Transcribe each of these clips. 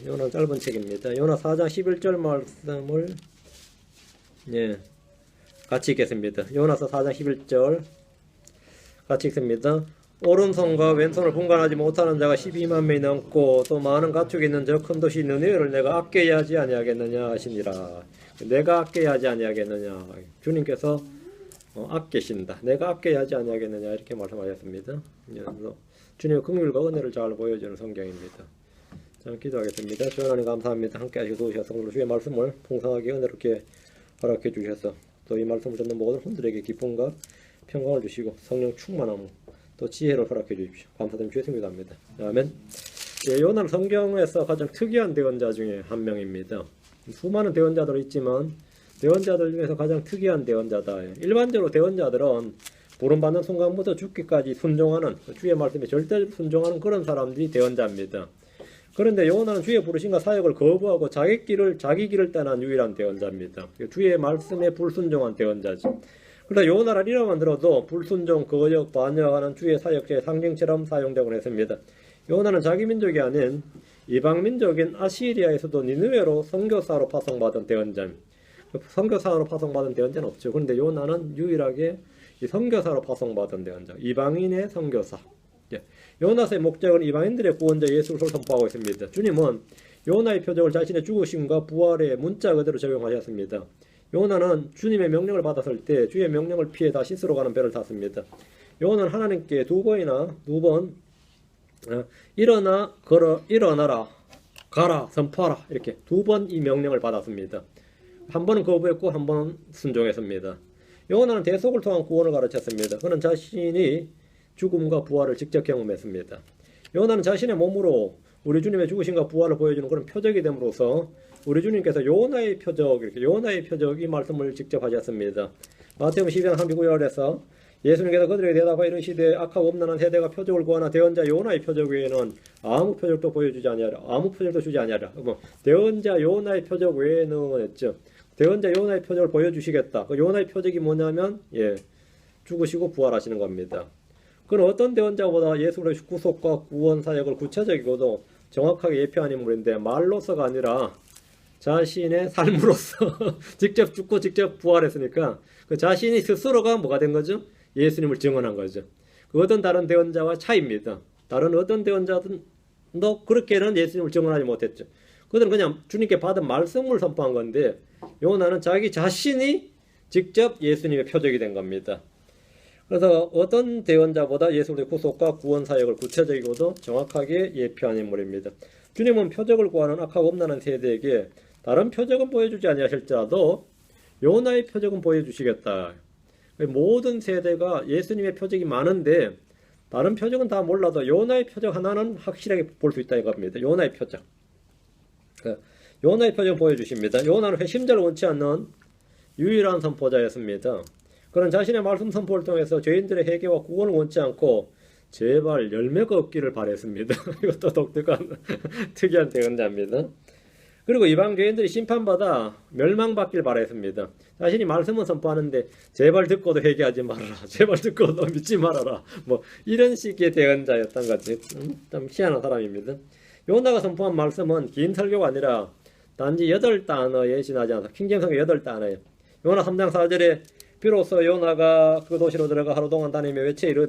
요나 짧은 책입니다. 요나 4장 11절 말씀을 같이 읽겠습니다. 요나서 4장 11절 같이 읽습니다. 오른손과 왼손을 분간하지 못하는 자가 12만 명이 넘고 또 많은 가축이 있는 저 큰 도시 느느웨를 내가 아껴야 하지 아니하겠느냐 하시니라. 내가 아껴야 하지 아니하겠느냐. 주님께서 아끼신다. 내가 아껴야 하지 아니하겠느냐 이렇게 말씀하셨습니다. 주님의 긍휼과 은혜를 잘 보여주는 성경입니다. 자, 기도하겠습니다. 주 하나님 감사합니다. 함께 하시고 도우셔서 오늘 주의 말씀을 풍성하게 은혜롭게 허락해 주셔서 또 이 말씀을 듣는 모든 분들에게 기쁨과 평강을 주시고 성령 충만함 또 지혜를 허락해 주십시오. 감사드리며 주의 이름으로 기도합니다. 아멘. 요나는 성경에서 가장 특이한 대언자 중에 한 명입니다. 수많은 대언자들이 있지만 대언자들 중에서 가장 특이한 대언자다. 일반적으로 대언자들은 부름받는 순간부터 죽기까지 순종하는, 주의 말씀에 절대 순종하는 그런 사람들이 대언자입니다. 그런데 요나는 주의 부르심과 사역을 거부하고 자기 길을 떠난 유일한 대언자입니다. 주의 말씀에 불순종한 대언자죠. 그러나 요나를 이름만 들어도 불순종, 거역, 반역하는 주의 사역자의 상징처럼 사용되곤 했습니다. 요나는 자기 민족이 아닌 이방 민족인 아시리아에서도 니느웨로 선교사로 파송받은 대언자입니다. 선교사로 파송받은 대언자는 없죠. 그런데 요나는 유일하게 이 선교사로 파송받은 대언자, 이방인의 선교사. 요나서의 목적은 이방인들의 구원자 예수를 선포하고 있습니다. 주님은 요나의 표적을 자신의 죽으심과 부활의 문자 그대로 적용하셨습니다. 요나는 주님의 명령을 받았을 때 주의 명령을 피해 다시스로 가는 배를 탔습니다. 요나는 하나님께 두 번 일어나라, 가라, 선포하라 이렇게 두 번 이 명령을 받았습니다. 한 번은 거부했고 한 번은 순종했습니다. 요나는 대속을 통한 구원을 가르쳤습니다. 그는 자신이 죽음과 부활을 직접 경험했습니다. 요나는 자신의 몸으로 우리 주님의 죽으심과 부활을 보여주는 그런 표적이 됨으로써 우리 주님께서 요나의 표적, 이렇게 요나의 표적 이 말씀을 직접 하셨습니다. 마태복음 12장 39절에서 예수님께서 그들에게 대답하여 이르시되 악하고 엄난한 세대가 표적을 구하나 대언자 요나의 표적 외에는 아무 표적도 보여주지 아니하라. 아무 표적도 주지 아니하라. 대언자 요나의 표적 외에는 했죠. 대언자 요나의 표적을 보여주시겠다. 그 요나의 표적이 뭐냐면 죽으시고 부활하시는 겁니다. 그는 어떤 대언자보다 예수의 구속과 구원 사역을 구체적이고도 정확하게 예표한 인물인데 말로서가 아니라 자신의 삶으로서 직접 죽고 직접 부활했으니까 그 자신이 스스로가 뭐가 된 거죠? 예수님을 증언한 거죠. 그 어떤 다른 대언자와 차이입니다. 다른 어떤 대언자도 그렇게는 예수님을 증언하지 못했죠. 그들은 그냥 주님께 받은 말씀을 선포한 건데 요나는 자기 자신이 직접 예수님의 표적이 된 겁니다. 그래서 어떤 대언자보다 예수의 구속과 구원 사역을 구체적이고도 정확하게 예표한 인물입니다. 주님은 표적을 구하는 악하고 엄난한 세대에게 다른 표적은 보여주지 아니하실지라도 요나의 표적은 보여주시겠다. 모든 세대가 예수님의 표적이 많은데 다른 표적은 다 몰라도 요나의 표적 하나는 확실하게 볼 수 있다 이겁니다. 요나의 표적. 요나의 표적을 보여주십니다. 요나는 회심자를 원치 않는 유일한 선포자였습니다. 그는 자신의 말씀 선포를 통해서 죄인들의 회개와 구원을 원치 않고 제발 열매가 없기를 바랬습니다. 이것도 독특한 특이한 대언자입니다. 그리고 이방 죄인들이 심판받아 멸망받길 바랬습니다. 자신이 말씀은 선포하는데 제발 듣고도 회개하지 말아라. 제발 듣고도 믿지 말아라. 이런 식의 대언자였던 거지. 좀 희한한 사람입니다. 요나가 선포한 말씀은 긴 설교가 아니라 단지 8단어에 지나지 않아서 킹제임스가 8단어예요. 요나 3장 4절에 비로소 요나가 그 도시로 들어가 하루 동안 다니며 외쳤어요.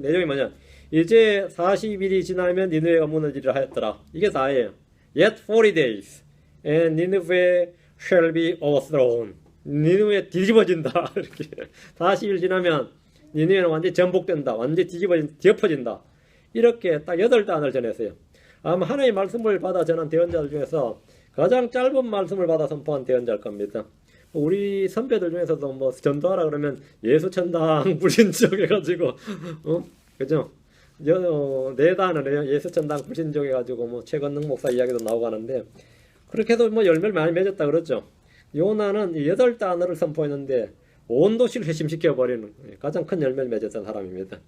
내용이 뭐냐? 이제 40일이 지나면 니느웨가 무너지리라 하였더라. 이게 다예요. Yet 40 days and Nineveh shall be overthrown. 니느웨 뒤집어진다. 이렇게 40일 지나면 니느웨는 완전히 전복된다. 완전히 뒤엎어진다. 이렇게 딱 8단을 전했어요. 아마 하나님의 말씀을 받아 전한 대언자들 중에서 가장 짧은 말씀을 받아 선포한 대언자일 겁니다. 우리 선배들 중에서도 전도하라 그러면 예수천당 불신족 해가지고 그죠? 4단을 예수천당 불신족 해가지고 최건능 목사 이야기도 나오고 하는데 그렇게 해도 열매를 많이 맺었다 그러죠. 요나는 8단어를 선포했는데 온 도시를 회심시켜버리는 가장 큰 열매를 맺었던 사람입니다.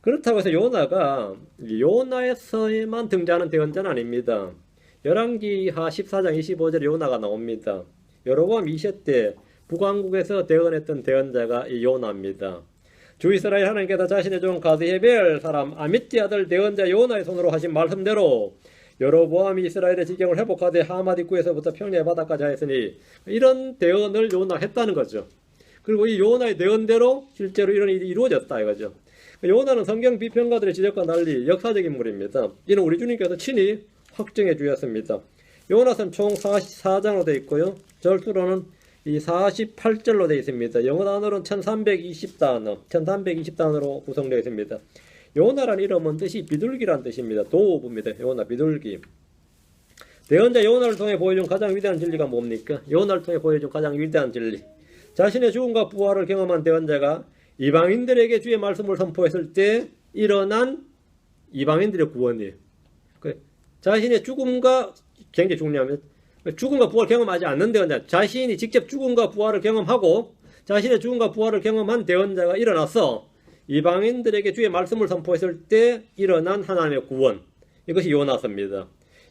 그렇다고 해서 요나가 요나에서만 등장하는 대언자는 아닙니다. 열왕기하 14장 25절에 요나가 나옵니다. 여로보암 2세 때 북왕국에서 대언했던 대언자가 이 요나입니다. 주 이스라엘 하나님께서 자신의 종 가드헤벨 사람 아미띠 아들 대언자 요나의 손으로 하신 말씀대로 여로보암이 이스라엘의 지경을 회복하되 하맛 입구에서부터 평야의 바다까지 하였으니 이런 대언을 요나가 했다는 거죠. 그리고 이 요나의 대언대로 실제로 이런 일이 이루어졌다 이거죠. 요나는 성경 비평가들의 지적과 달리 역사적인 인물입니다. 이는 우리 주님께서 친히 확정해 주셨습니다. 요나서는 총 44장으로 되어 있고요. 절수로는 이 48절로 되어 있습니다. 영어 단어로는 1320단어로 구성되어 있습니다. 요나라는 이름은 뜻이 비둘기란 뜻입니다. 도우부입니다. 요나 비둘기. 대언자 요나를 통해 보여준 가장 위대한 진리가 뭡니까? 요나를 통해 보여준 가장 위대한 진리. 자신의 죽음과 부활을 경험한 대언자가 이방인들에게 주의 말씀을 선포했을 때 일어난 이방인들의 구원이에요. 자신의 죽음과 굉장히 중요합니다. 죽음과 부활을 경험하지 않는 대언자, 자신이 직접 죽음과 부활을 경험하고 자신의 죽음과 부활을 경험한 대언자가 일어나서 이방인들에게 주의 말씀을 선포했을 때 일어난 하나님의 구원, 이것이 요나서입니다.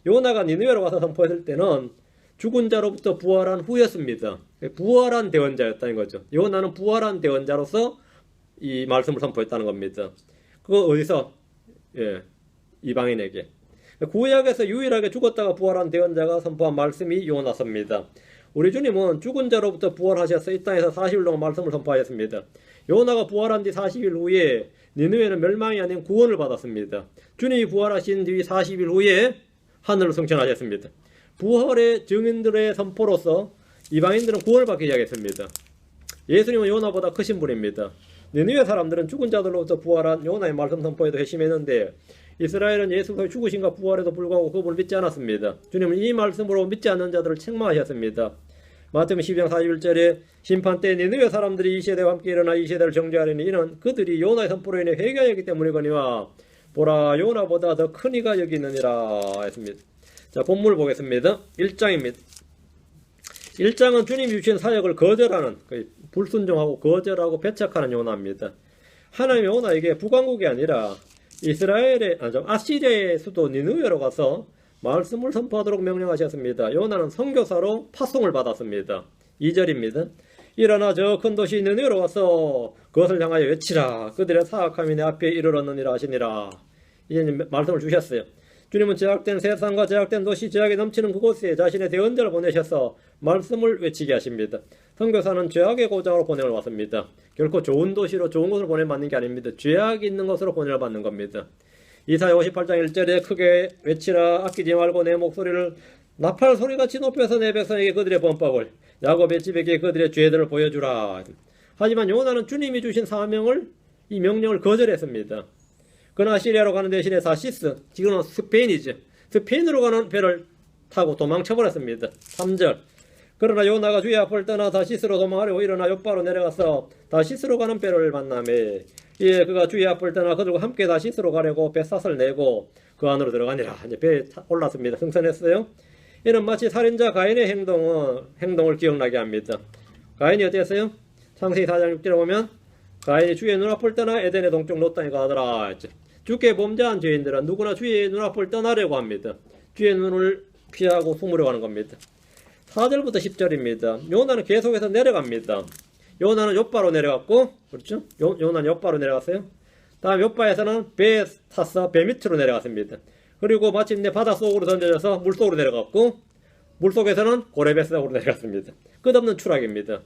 요나가 니느웨로 가서 선포했을 때는 죽은 자로부터 부활한 후였습니다. 부활한 대언자였다는 거죠. 요나는 부활한 대언자로서 이 말씀을 선포했다는 겁니다. 그거 어디서? 이방인에게. 구약에서 유일하게 죽었다가 부활한 대언자가 선포한 말씀이 요나서입니다. 우리 주님은 죽은 자로부터 부활하셔서 이 땅에서 40일 동안 말씀을 선포하였습니다. 요나가 부활한 뒤 40일 후에 니느웨는 멸망이 아닌 구원을 받았습니다. 주님이 부활하신 뒤 40일 후에 하늘을 승천하셨습니다. 부활의 증인들의 선포로서 이방인들은 구원을 받기 시작했습니다. 예수님은 요나보다 크신 분입니다. 니느웨 사람들은 죽은 자들로부터 부활한 요나의 말씀 선포에도 회심했는데 이스라엘은 예수 그리스도의 죽으심과 부활에도 불구하고 그분을 믿지 않았습니다. 주님은 이 말씀으로 믿지 않는 자들을 책망하셨습니다. 마태복음 12장 41절에 심판 때 니느웨 사람들이 이 세대와 함께 일어나 이 세대를 정죄하려니 이는 그들이 요나의 선포로 인해 회개하였기 때문이거니와 보라 요나보다 더 큰 이가 여기 있느니라 했습니다. 자, 본문을 보겠습니다. 1장입니다. 1장은 주님이 주신 사역을 거절하는, 불순종하고 거절하고 배척하는 요나입니다. 하나님이 요나에게 북왕국이 아니라 이스라엘의, 아시리아의 수도 니느웨로 가서 말씀을 선포하도록 명령하셨습니다. 요나는 선교사로 파송을 받았습니다. 2절입니다. 일어나 저 큰 도시 니느웨로 가서 그것을 향하여 외치라. 그들의 사악함이 내 앞에 이르렀느니라 하시니라. 이제 말씀을 주셨어요. 주님은 제약된 세상과 제약된 도시, 제약이 넘치는 그곳에 자신의 대언자를 보내셔서 말씀을 외치게 하십니다. 선교사는 죄악의 고장으로 보냄을 받습니다. 결코 좋은 도시로 좋은 곳으로 보냄을 받는 게 아닙니다. 죄악이 있는 곳으로 보냄을 받는 겁니다. 이사야 58장 1절에 크게 외치라. 아끼지 말고 내 목소리를 나팔 소리같이 높여서 내 백성에게 그들의 범법을, 야곱의 집에게 그들의 죄들을 보여주라. 하지만 요나는 주님이 주신 사명을, 이 명령을 거절했습니다. 그러나 시리아로 가는 대신에 사시스, 지금은 스페인이죠. 스페인으로 가는 배를 타고 도망쳐버렸습니다. 3절. 그러나 요나가 주의 앞을 떠나 다시스로 도망하려고 일어나 욥바로 내려가서 다시스로 가는 배를 만나매 그가 주의 앞을 떠나 그들과 함께 다시스로 가려고 뱃삿을 내고 그 안으로 들어가니라. 이제 배에 올랐습니다. 승선했어요. 이는 마치 살인자 가인의 행동을 기억나게 합니다. 가인이 어땠어요? 창세기 4장 6절에 보면 가인이 주의 눈앞을 떠나 에덴의 동쪽 롯 땅에 가더라 했죠. 주께 범죄한 죄인들은 누구나 주의 눈앞을 떠나려고 합니다. 주의 눈을 피하고 숨으려고 하는 겁니다. 4절부터 10절입니다. 요나는 계속해서 내려갑니다. 요나는 욥바로 내려갔고, 그렇죠? 요나는 욥바로 내려갔어요. 다음 욥바에서는 배에 타서 배 밑으로 내려갔습니다. 그리고 마침내 바닷속으로 던져져서 물속으로 내려갔고, 물속에서는 고레베스으로 내려갔습니다. 끝없는 추락입니다.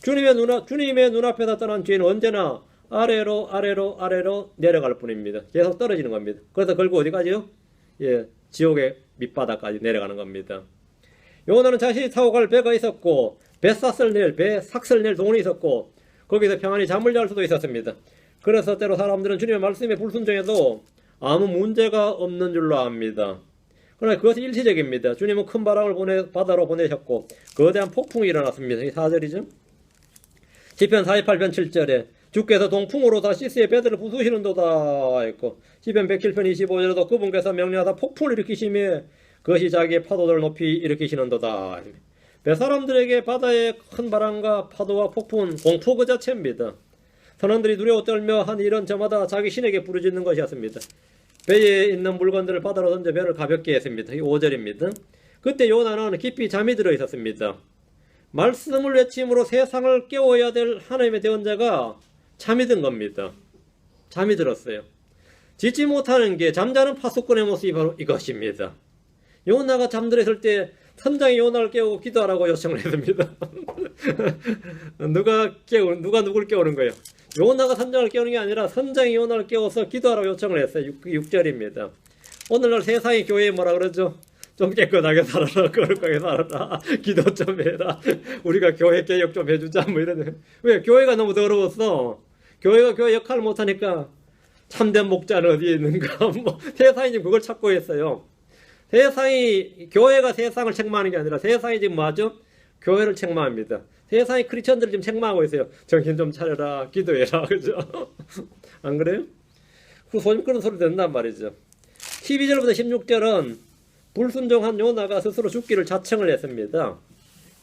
주님의 눈앞에서 떠난 죄는 언제나 아래로 내려갈 뿐입니다. 계속 떨어지는 겁니다. 그래서 결국 어디까지요? 지옥의 밑바닥까지 내려가는 겁니다. 요나는 자신이 타고 갈 배가 있었고 배 삭을 낼 동원이 있었고 거기서 평안히 잠을 잘 수도 있었습니다. 그래서 때로 사람들은 주님의 말씀에 불순종해도 아무 문제가 없는 줄로 압니다. 그러나 그것은 일시적입니다. 주님은 큰 바람을 바다로 보내셨고 거대한 폭풍이 일어났습니다. 이 4절이죠. 시편 48편 7절에 주께서 동풍으로 다시스의 배들을 부수시는도다 했고 시편 107편 25절에도 그분께서 명령하다 폭풍을 일으키시며 그것이 자기의 파도들을 높이 일으키시는도다. 배 사람들에게 바다의 큰 바람과 파도와 폭풍은 공포 그 자체입니다. 선원들이 두려워 떨며 한 일은 저마다 자기 신에게 부르짖는 것이었습니다. 배에 있는 물건들을 바다로 던져 배를 가볍게 했습니다. 5절입니다. 그때 요나는 깊이 잠이 들어 있었습니다. 말씀을 외침으로 세상을 깨워야 될 하나님의 대언자가 잠이 든 겁니다. 잠이 들었어요. 짓지 못하는 게 잠자는 파수꾼의 모습이 바로 이것입니다. 요나가 잠들어 있을 때 선장이 요나를 깨우고 기도하라고 요청을 했습니다. 누가 누굴 깨우는 거예요? 요나가 선장을 깨우는 게 아니라 선장이 요나를 깨워서 기도하라고 요청을 했어요. 6절입니다. 오늘날 세상의 교회에 뭐라 그러죠? 좀 깨끗하게 살아라, 거룩하게 살아라, 기도 좀 해라, 우리가 교회 개혁 좀 해주자, 뭐 이러네. 왜? 교회가 너무 더러웠어. 교회가 교회 역할을 못하니까 참된 목자는 어디에 있는가? 뭐 세상이 지금 그걸 찾고 있어요. 교회가 세상을 책망하는 게 아니라 세상이 지금 뭐하죠? 교회를 책망합니다. 세상의 크리스천들을 지금 책망하고 있어요. 정신 좀 차려라, 기도해라, 그죠? 안 그래요? 소심 그런 소리 듣는단 말이죠. 12절부터 16절은 불순종한 요나가 스스로 죽기를 자청을 했습니다.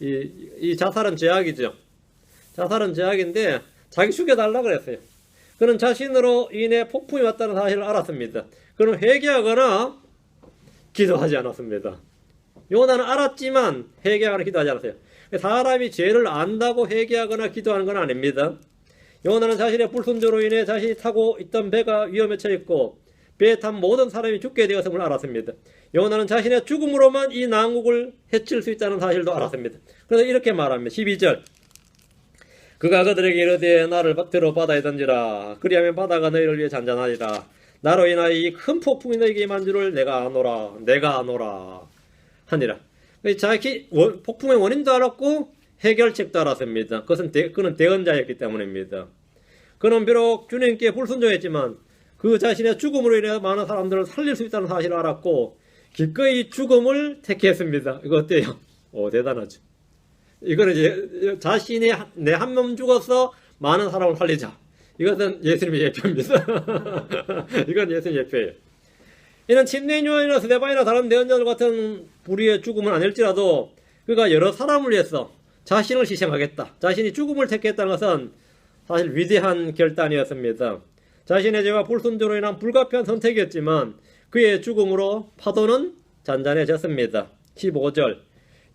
이 자살은 죄악이죠. 자살은 죄악인데 자기 죽여달라 그랬어요. 그는 자신으로 인해 폭풍이 왔다는 사실을 알았습니다. 그는 회개하거나 기도하지 않았습니다. 요나는 알았지만 회개하거나 기도하지 않았어요. 사람이 죄를 안다고 회개하거나 기도하는 건 아닙니다. 요나는 자신의 불순종으로 인해 자신이 타고 있던 배가 위험에 처했고 배에 탄 모든 사람이 죽게 되었음을 알았습니다. 요나는 자신의 죽음으로만 이 난국을 해칠 수 있다는 사실도 알았습니다. 그래서 이렇게 말합니다. 12절 그가 그들에게 이르되 나를 들어 바다에 던지라. 그리하면 바다가 너희를 위해 잔잔하리라. 나로 인하여 이 큰 폭풍이 너희에게 임한 줄을 내가 아노라 하니라. 자기 폭풍의 원인도 알았고 해결책도 알았습니다. 그는 대언자였기 때문입니다. 그는 비록 주님께 불순종했지만 그 자신의 죽음으로 인해 많은 사람들을 살릴 수 있다는 사실을 알았고 기꺼이 죽음을 택했습니다. 이거 어때요? 대단하죠. 이거는 이제 자신이 내 한 몸 죽어서 많은 사람을 살리자. 이것은 예수님의 예표입니다. 이건 예수님의 예표예요. 이는 침례인 요한이나 스데반이나 다른 대언자들 같은 불의의 죽음은 아닐지라도 그가 여러 사람을 위해서 자신을 희생하겠다. 자신이 죽음을 택했다는 것은 사실 위대한 결단이었습니다. 자신의 죄와 불순종으로 인한 불가피한 선택이었지만 그의 죽음으로 파도는 잔잔해졌습니다. 15절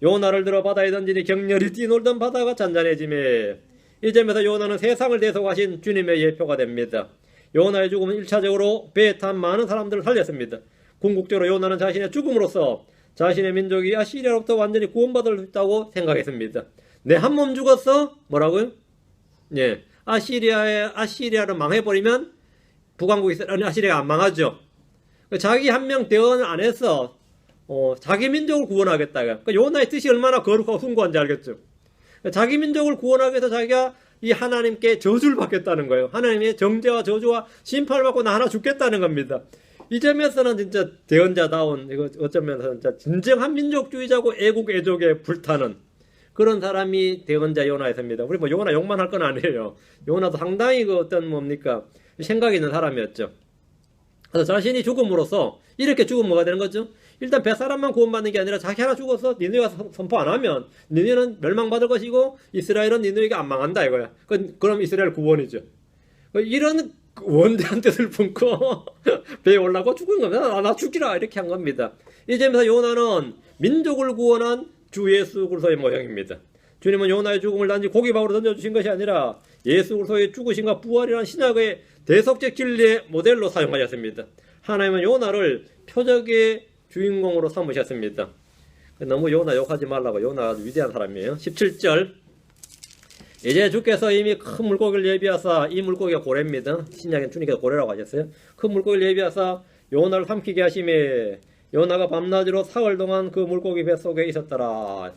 요나를 들어 바다에 던지니 격렬히 뛰놀던 바다가 잔잔해지매 이 점에서 요나는 세상을 대속하신 주님의 예표가 됩니다. 요나의 죽음은 1차적으로 배에 탄 많은 사람들을 살렸습니다. 궁극적으로 요나는 자신의 죽음으로써 자신의 민족이 아시리아로부터 완전히 구원받을 수 있다고 생각했습니다. 내 한 몸 죽었어? 뭐라고요? 예, 아시리아를 망해버리면 북왕국이 아시리아가 안 망하죠. 자기 한 명 대언을 안 해서 자기 민족을 구원하겠다. 그러니까 요나의 뜻이 얼마나 거룩하고 숭고한지 알겠죠. 자기 민족을 구원하기 위해서 자기가 이 하나님께 저주를 받겠다는 거예요. 하나님의 정죄와 저주와 심판을 받고 나 하나 죽겠다는 겁니다. 이 점에서는 진짜 대언자다운, 이거 어쩌면 진짜 진정한 민족주의자고 애국 애족에 불타는 그런 사람이 대언자 요나였습니다. 우리 뭐 요나 욕만 할 건 아니에요. 요나도 상당히 어떤 뭡니까 생각이 있는 사람이었죠. 그래서 자신이 죽음으로써 이렇게 죽으면 뭐가 되는 거죠? 일단 뱃사람만 구원받는 게 아니라 자기 하나 죽어서 니느웨가 선포 안 하면 니느웨는 멸망받을 것이고 이스라엘은 니느웨가 안 망한다 이거야. 그럼 이스라엘 구원이죠. 이런 원대한 뜻을 품고 배에 올라고 죽은 겁니다. 나 죽이라 이렇게 한 겁니다. 이 점에서 요나는 민족을 구원한 주 예수 그리스도의 모형입니다. 주님은 요나의 죽음을 단지 고기밥으로 던져주신 것이 아니라 예수 그리스도의 죽으심과 부활이라는 신약의 대속적 진리의 모델로 사용하셨습니다. 하나님은 요나를 표적의 주인공으로 삼으셨습니다. 너무 요나 욕하지 말라고. 요나가 아주 위대한 사람이에요. 17절 이제 주께서 이미 큰 물고기를 예비하사 이 물고기가 고래입니다. 신약엔 주님께서 고래라고 하셨어요. 큰 물고기를 예비하사 요나를 삼키게 하심에 요나가 밤낮으로 사흘 동안 그 물고기 뱃속에 있었더라.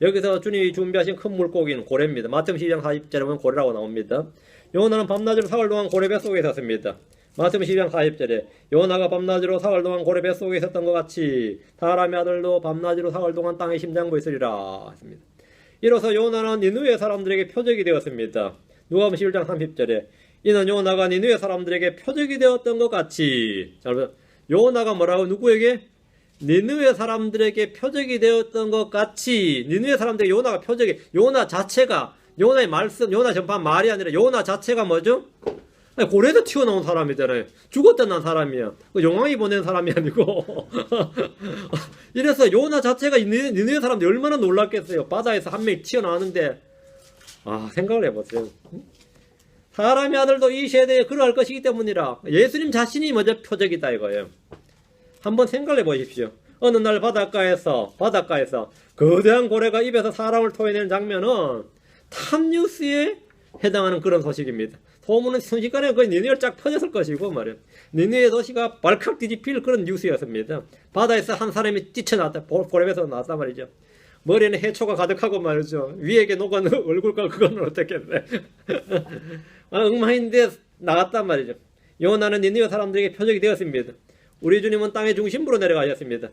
여기서 주님이 준비하신 큰 물고기는 고래입니다. 마태복음 12장 40절에 보면 고래라고 나옵니다. 요나는 밤낮으로 사흘 동안 고래 뱃속에 있었습니다. 마태복음 12장 40절에 요나가 밤낮으로 사흘 동안 고래 뱃속에 있었던 것 같이 사람의 아들도 밤낮으로 사흘 동안 땅에 심장고 있으리라 했습니다. 이로써 요나는 니느웨 사람들에게 표적이 되었습니다. 누가복음 11장 30절에 이는 요나가 니느웨 사람들에게 표적이 되었던 것 같이. 요나가 뭐라고 누구에게? 니느웨 사람들에게 표적이 되었던 것 같이. 니느웨 사람들에게 요나가 표적이, 요나 자체가, 요나의 말씀, 요나 전파한 말이 아니라 요나 자체가 뭐죠? 고래에서 튀어나온 사람이잖아요. 죽었던 난 사람이야. 용왕이 보낸 사람이 아니고. 이래서 요나 자체가 니느웨 사람들이 얼마나 놀랐겠어요. 바다에서 한 명이 튀어나왔는데. 생각을 해보세요. 사람의 아들도 이 세대에 그러할 것이기 때문이라. 예수님 자신이 먼저 표적이다 이거예요. 한번 생각해 보십시오. 어느 날 바닷가에서 거대한 고래가 입에서 사람을 토해내는 장면은 탑뉴스에 해당하는 그런 소식입니다. 소문은 순식간에 거의 니느웨로 쫙 퍼졌을 것이고 말이에요. 니느웨 도시가 발칵 뒤집힐 그런 뉴스였습니다. 바다에서 한 사람이 뛰쳐나왔다. 고래에서 나왔단 말이죠. 머리에는 해초가 가득하고 말이죠. 위에게 녹은 얼굴과 그거는 어떻겠네. 엉망인데 나갔단 말이죠. 요나는 니느웨 사람들에게 표적이 되었습니다. 우리 주님은 땅의 중심부로 내려가셨습니다.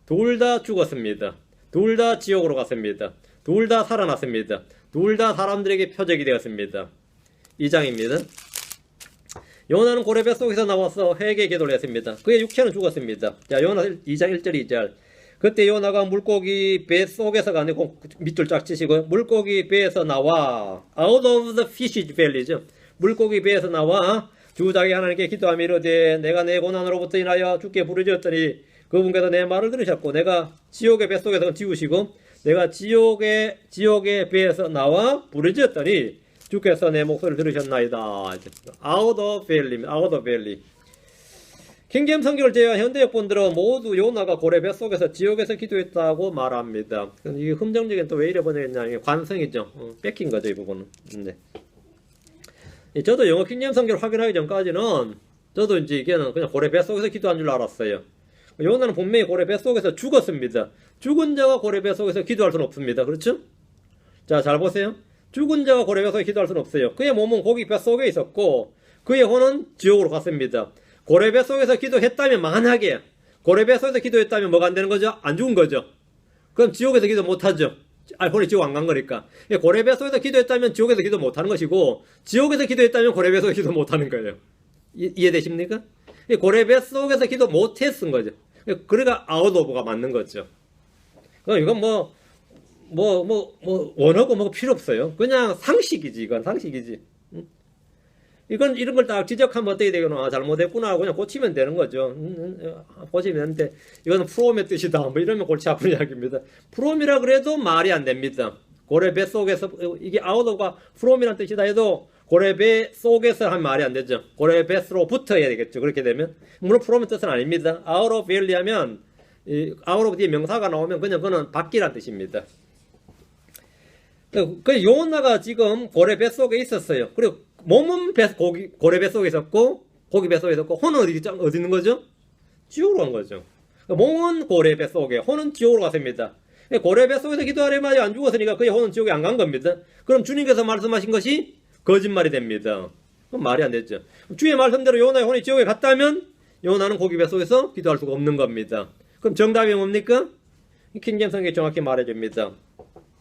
둘 다 죽었습니다. 둘 다 지옥으로 갔습니다. 둘 다 살아났습니다. 둘 다 사람들에게 표적이 되었습니다. 2장입니다. 요나는 고래 뱃속에서 나와서 회개 기도를 했습니다. 그의 육체는 죽었습니다. 자, 요나 2장 1절 2절. 그때 요나가 물고기 배 속에서가 아니고 밑줄 쫙 치시고 물고기 배에서 나와 out of the fish belly죠. 물고기 배에서 나와 주 자기 하나님께 기도하며 이르되 내가 내 고난으로부터 인하여 주께 부르짖었더니 그분께서 내 말을 들으셨고 내가 지옥의 뱃속에서 지우시고 내가 지옥의 배에서 나와 부르짖었더니 주께서 내 목소리를 들으셨나이다. out of belly. 킹제임스 성경을 제외한 현대역본들은 모두 요나가 고래 뱃속에서 지옥에서 기도했다고 말합니다. 이게 흠정적인 또 왜 이래 번역했냐, 이게 관성이죠. 뺏긴 거죠, 이 부분은. 네. 저도 영어 킹제임스 성경을 확인하기 전까지는 저도 이제 이게는 그냥 고래 뱃속에서 기도한 줄 알았어요. 요나는 분명히 고래 뱃속에서 죽었습니다. 죽은 자가 고래 뱃속에서 기도할 수는 없습니다. 그렇죠? 자, 잘 보세요. 죽은 자가 고래 뱃속에 기도할 수는 없어요. 그의 몸은 고기 뱃속에 있었고 그의 혼은 지옥으로 갔습니다. 고래 뱃속에서 기도했다면, 만약에 고래 뱃속에서 기도했다면 뭐가 안 되는 거죠? 안 죽은 거죠. 그럼 지옥에서 기도 못하죠. 혼이 지옥 안 간 거니까. 고래 뱃속에서 기도했다면 지옥에서 기도 못하는 것이고 지옥에서 기도했다면 고래 뱃속에서 기도 못하는 거예요. 이해되십니까? 고래 뱃속에서 기도 못했은 거죠. 그러니까 아웃오브가 맞는 거죠. 이건 원하고 뭐가 필요 없어요. 그냥 상식이지. 이건 상식이지. 이건 이런 걸 딱 지적하면 어떻게 되겠노? 잘못했구나 하고 그냥 고치면 되는 거죠. 고치면 되는데 이거는 프롬의 뜻이다. 뭐 이러면 골치 아픈 이야기입니다. 프롬이라 그래도 말이 안 됩니다. 고래 배 속에서 이게 아웃오브가 프롬이란 뜻이다 해도 고래 배 속에서 하면 말이 안 되죠. 고래 뱃으로부터 해야 되겠죠. 그렇게 되면 물론 프롬의 뜻은 아닙니다. out of belly 하면 out of 뒤에 명사가 나오면 그냥 그거는 밖이란 뜻입니다. 그 요나가 지금 고래 뱃속에 있었어요. 그리고 몸은 고래 뱃속에 있었고 고기 뱃속에 있었고 혼은 어디 있는 거죠? 지옥으로 간 거죠. 몸은 고래 뱃속에, 혼은 지옥으로 갔습니다. 고래 뱃속에서 기도하려면 안 죽었으니까 그의 혼은 지옥에 안 간 겁니다. 그럼 주님께서 말씀하신 것이 거짓말이 됩니다. 그럼 말이 안 되죠. 주의 말씀대로 요나의 혼이 지옥에 갔다면 요나는 고기 뱃속에서 기도할 수가 없는 겁니다. 그럼 정답이 뭡니까? 킹제임스 성경이 정확히 말해줍니다.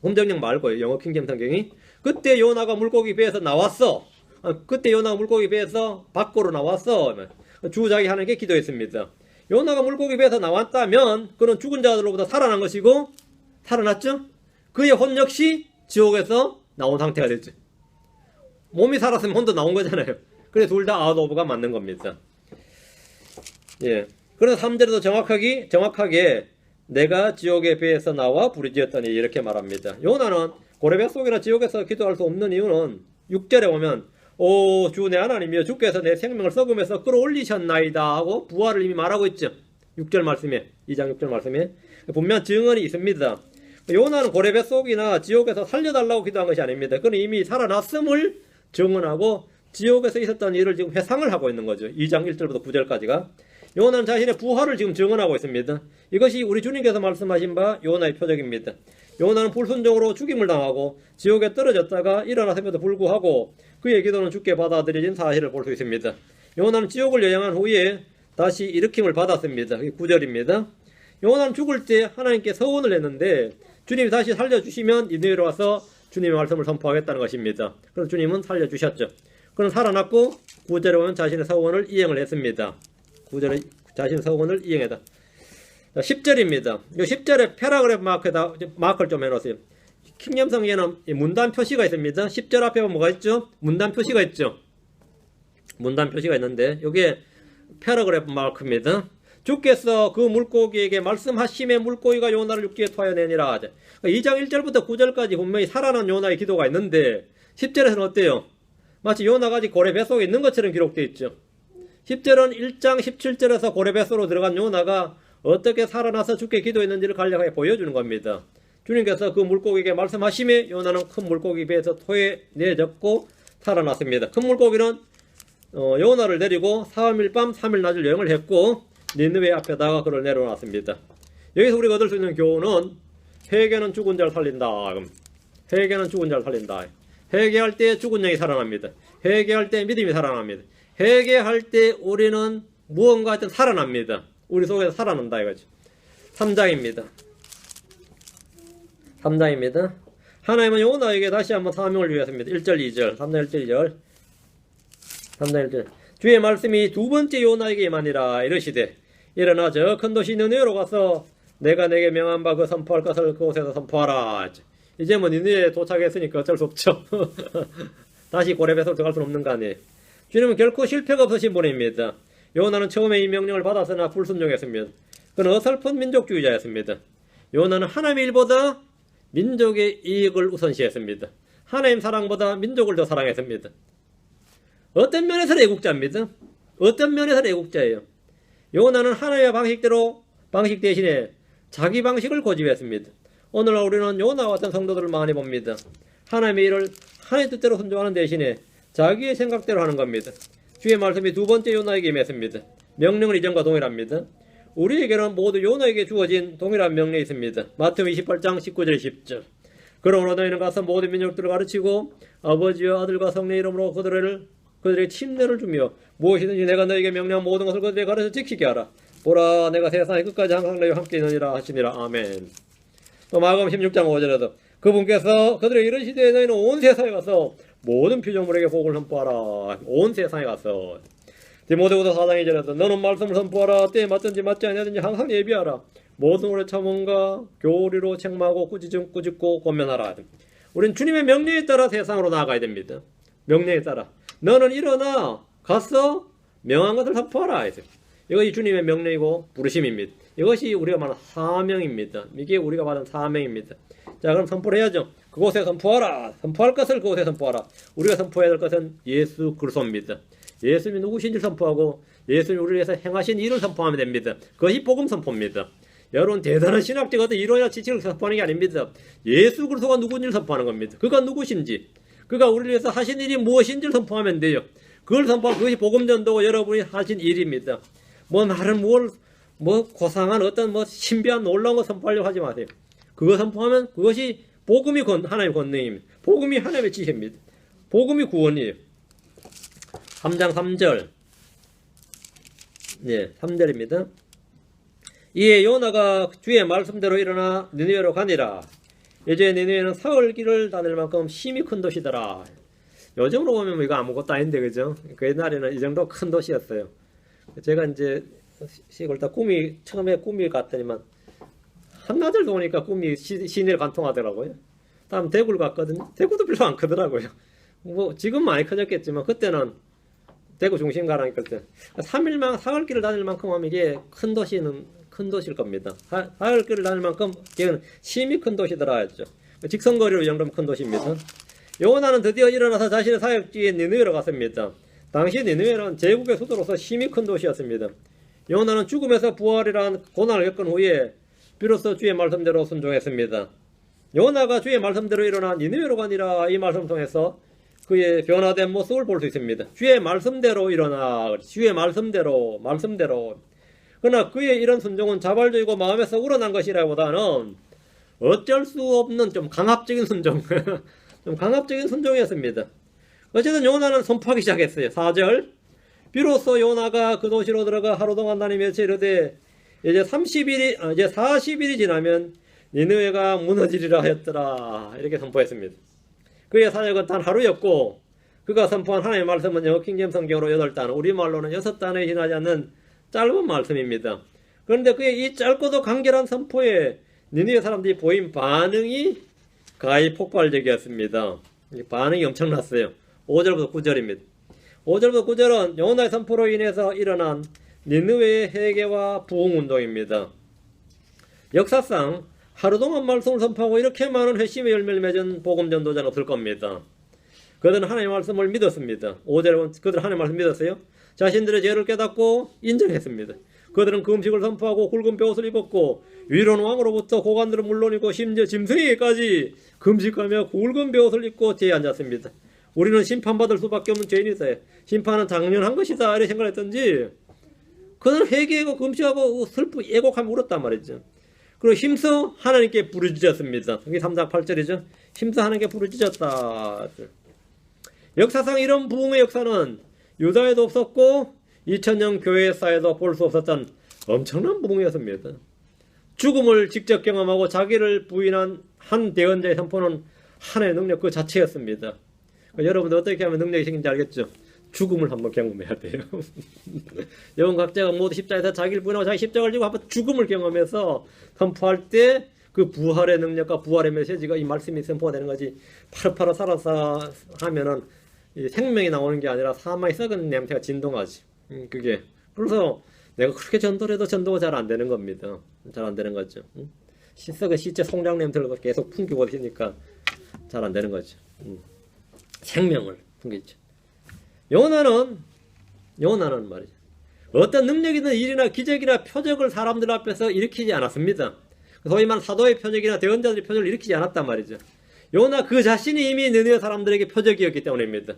흠정령 말고요. 영어 킹제임스 성경이 그때 요나가 물고기 배에서 나왔어. 그때 요나가 물고기 배에서 밖으로 나왔어. 주 자기 하나님께 기도했습니다. 요나가 물고기 배에서 나왔다면 그는 죽은 자들로부터 살아난 것이고 살아났죠? 그의 혼 역시 지옥에서 나온 상태가 됐죠. 몸이 살았으면 혼도 나온 거잖아요. 그래서 둘 다 아웃오브가 맞는 겁니다. 예. 그래서 3절에도 정확하게 내가 지옥의 배에서 나와 부르짖었더니 이렇게 말합니다. 요나는 고래 뱃속이나 지옥에서 기도할 수 없는 이유는 6절에 보면 오 주 내 하나님이여 주께서 내 생명을 썩음에서 끌어올리셨나이다 하고 부활을 이미 말하고 있죠. 6절 말씀에 2장 6절 말씀에 분명 증언이 있습니다. 요나는 고래 뱃속이나 지옥에서 살려달라고 기도한 것이 아닙니다. 그는 이미 살아났음을 증언하고 지옥에서 있었던 일을 지금 회상을 하고 있는 거죠. 2장 1절부터 9절까지가 요나는 자신의 부활을 지금 증언하고 있습니다. 이것이 우리 주님께서 말씀하신 바 요나의 표적입니다. 요나는 불순종으로 죽임을 당하고 지옥에 떨어졌다가 일어났음에도 불구하고 그의 기도는 주께 받아들여진 사실을 볼 수 있습니다. 요나는 지옥을 여행한 후에 다시 일으킴을 받았습니다. 9절입니다. 요나는 죽을 때 하나님께 서원을 했는데 주님이 다시 살려주시면 니느웨로 와서 주님의 말씀을 선포하겠다는 것입니다. 그래서 주님은 살려주셨죠. 그는 살아났고 9절에 보면 자신의 서원을 이행을 했습니다. 9절에 자신의 서원을 이행했다. 10절입니다. 이 10절에 패러그래프 마크를 좀 해놓으세요. 킹제임스에는 문단 표시가 있습니다. 10절 앞에 보면 뭐가 있죠? 문단 표시가 있죠. 문단 표시가 있는데 이게 패러그래프 마크입니다. 주께서 그 물고기에게 말씀하심에 물고기가 요나를 육지에 토하여내니라. 2장 1절부터 9절까지 분명히 살아난 요나의 기도가 있는데 10절에서는 어때요? 마치 요나가 아직 고래 뱃속에 있는 것처럼 기록되어 있죠. 10절은 1장 17절에서 고래 뱃속으로 들어간 요나가 어떻게 살아나서 주께 기도했는지를 간략하게 보여주는 겁니다. 주님께서 그 물고기에게 말씀하시며 요나는 큰 물고기 배에서 토해 내젓고 살아났습니다. 큰 물고기는 요나를 데리고 3일 밤 3일 낮을 여행을 했고 니느웨 앞에다가 그를 내려놨습니다. 여기서 우리가 얻을 수 있는 교훈은 회개는 죽은 자를 살린다. 회개는 죽은 자를 살린다. 회개할 때 죽은 영이 살아납니다. 회개할 때 믿음이 살아납니다. 회개할 때 우리는 무언가 하여튼 살아납니다. 우리 속에서 살아난다 이거죠. 3장입니다. 3장입니다. 하나님은 요나에게 다시 한번 사명을 주셨습니다. 1절 2절 3장 1절 2절 3장 1절 주의 말씀이 두 번째 요나에게 임하니라 이르시되 일어나 저 큰 도시 니느웨로 가서 내가 내게 명한 바 그 선포할 것을 그곳에서 선포하라. 이제 뭐 니느웨에 도착했으니까 어쩔 수 없죠. 다시 고레벳으로 들어갈 수는 없는 거 아니에요. 주님은 결코 실패가 없으신 분입니다. 요나는 처음에 이 명령을 받았으나 불순종했습니다. 그는 어설픈 민족주의자였습니다. 요나는 하나님의 일보다 민족의 이익을 우선시했습니다. 하나님 사랑보다 민족을 더 사랑했습니다. 어떤 면에서 애국자입니다. 어떤 면에서 애국자예요. 요나는 하나님의 방식 대신에 자기 방식을 고집했습니다. 오늘날 우리는 요나와 같은 성도들을 많이 봅니다. 하나님의 일을 하나님의 뜻대로 순종하는 대신에 자기의 생각대로 하는 겁니다. 주의 말씀이 두 번째 요나에게 임했습니다. 명령은 이전과 동일합니다. 우리에게는 모두 요나에게 주어진 동일한 명령이 있습니다. 마태복음 28장 19절 10절 그러므로 너희는 가서 모든 민족들을 가르치고 아버지와 아들과 성령의 이름으로 그들에게 침례를 주며 무엇이든지 내가 너희에게 명령한 모든 것을 그들에게 가르쳐 지키게 하라. 보라 내가 세상의 끝까지 항상 너희와 함께 있느니라 하시니라. 아멘. 또 마가복음 16장 5절에도 그분께서 그들에게 이르시되 너희는 온 세상에 가서 모든 피조물에게 복을 선포하라. 온 세상에 가서 디모데후서 4장 2절에서 너는 말씀을 선포하라. 때에 맞든지 맞지 아니하든지 항상 예비하라. 모든 오래 참음과 교리로 책망하고 꾸짖고 권면하라. 우린 주님의 명령에 따라 세상으로 나아가야 됩니다. 명령에 따라 너는 일어나 가서 명한 것을 선포하라. 이것이 주님의 명령이고 부르심입니다. 이것이 우리가 말하는 사명입니다. 이게 우리가 받은 사명입니다. 자, 그럼 선포를 해야죠. 그곳에 선포하라. 선포할 것을 그곳에 선포하라. 우리가 선포해야 될 것은 예수 그리스도입니다. 예수님이 누구신지 선포하고 예수님이 우리를 위해서 행하신 일을 선포하면 됩니다. 그것이 복음 선포입니다. 여러분 대단한 신학적 어떤 이론이나 지식을 선포하는 게 아닙니다. 예수 그리스도가 누구인지를 선포하는 겁니다. 그가 누구신지, 그가 우리를 위해서 하신 일이 무엇인지를 선포하면 돼요. 그걸 선포하면 그것이 복음 전도고 여러분이 하신 일입니다. 고상한 어떤 신비한 놀라운 거 선포하려고 하지 마세요. 그거 선포하면 그것이 복음이 하나님의 권능입니다. 복음이 하나님의 지혜입니다. 복음이 구원이에요. 3장 3절. 네, 3절입니다. 이에 요나가 주의 말씀대로 일어나 니느웨로 가니라. 이제 니느웨는 사흘 길을 다닐 만큼 힘이 큰 도시더라. 요즘으로 보면 이거 아무것도 아닌데, 그죠? 그 옛날에는 이 정도 큰 도시였어요. 제가 이제 시골 다 처음에 꿈이 갔더니만 한나절 도니까 꿈이 시내를 관통하더라고요. 다음 대구를 갔거든요. 대구도 별로 안 크더라고요. 지금 많이 커졌겠지만 그때는 대구 중심 가라니까 그때 3일만 사흘길을 다닐 만큼 하면 이게 큰 도시는 큰 도시일 겁니다. 사흘길을 다닐 만큼 이건 심히 큰 도시더라 했죠. 직선거리로 이 정도면 큰 도시입니다. 요나는 드디어 일어나서 자신의 사역지에 니느웨로 갔습니다. 당시 니느웨는 제국의 수도로서 심히 큰 도시였습니다. 요나는 죽음에서 부활이란 고난을 겪은 후에 비로소 주의 말씀대로 순종했습니다. 요나가 주의 말씀대로 일어나 니느웨로 가니라 이 말씀 통해서 그의 변화된 모습을 볼 수 있습니다. 주의 말씀대로 일어나, 주의 말씀대로. 그러나 그의 이런 순종은 자발적이고 마음에서 우러난 것이라기보다는 어쩔 수 없는 좀 강압적인 순종, 좀 강압적인 순종이었습니다. 어쨌든 요나는 선포하기 시작했어요. 4절. 비로소 요나가 그 도시로 들어가 하루 동안 다니며 이르되 이제 40일이 지나면 니느웨가 무너지리라 하였더라. 이렇게 선포했습니다. 그의 사역은 단 하루였고 그가 선포한 하나님의 말씀은 영어 킹제임 성경으로 8단, 우리말로는 6단에 지나지 않는 짧은 말씀입니다. 그런데 그의 이 짧고도 간결한 선포에 니느웨 사람들이 보인 반응이 가히 폭발적이었습니다. 반응이 엄청났어요. 5절부터 9절입니다. 5절부터 9절은 요나의 선포로 인해서 일어난 니느웨의 회개와 부흥운동입니다. 역사상 하루 동안 말씀을 선포하고 이렇게 많은 회심의 열매를 맺은 복음전도자는 없을 겁니다. 그들은 하나님의 말씀을 믿었습니다. 5절은 그들은 하나님의 말씀을 믿었어요. 자신들의 죄를 깨닫고 인정했습니다. 그들은 금식을 선포하고 굵은 베옷을 입었고 위로는 왕으로부터 고관들은 물론이고 심지어 짐승에게까지 금식하며 굵은 베옷을 입고 뒤에 앉았습니다. 우리는 심판받을 수밖에 없는 죄인이다. 심판은 당연한 것이다. 이렇게 생각했던지 그는 회개하고 금식하고 슬프 애곡하며 울었단 말이죠. 그리고 힘써 하나님께 부르짖었습니다. 여기 3장 8절이죠. 힘써 하나님께 부르짖었다. 역사상 이런 부흥의 역사는 유다에도 없었고 2000년 교회 역사에도 볼 수 없었던 엄청난 부흥이었습니다. 죽음을 직접 경험하고 자기를 부인한 한 대언자의 선포는 하나의 능력 그 자체였습니다. 여러분들 어떻게 하면 능력이 생긴지 알겠죠? 죽음을 한번 경험해야 돼요. 여러분 각자가 모두 십자가에서 자기를 부인하고 자기 십자가를 지고 한번 죽음을 경험해서 선포할 때 그 부활의 능력과 부활의 메시지가 이 말씀이 선포가 되는 거지. 파릇파릇 살아서 하면은 생명이 나오는 게 아니라 사망이 썩은 냄새가 진동하지. 그게 그래서 내가 그렇게 전도를 해도 전도가 잘 안 되는 겁니다. 잘 안 되는 거죠. 썩은 시체 송장 냄새를 계속 풍기고 있으니까 잘 안 되는 거죠. 생명을 풍기죠. 요나는 말이죠. 어떤 능력 있는 일이나 기적이나 표적을 사람들 앞에서 일으키지 않았습니다. 소위 말하는 사도의 표적이나 대언자들의 표적을 일으키지 않았단 말이죠. 요나 그 자신이 이미 느느웨 사람들에게 표적이었기 때문입니다.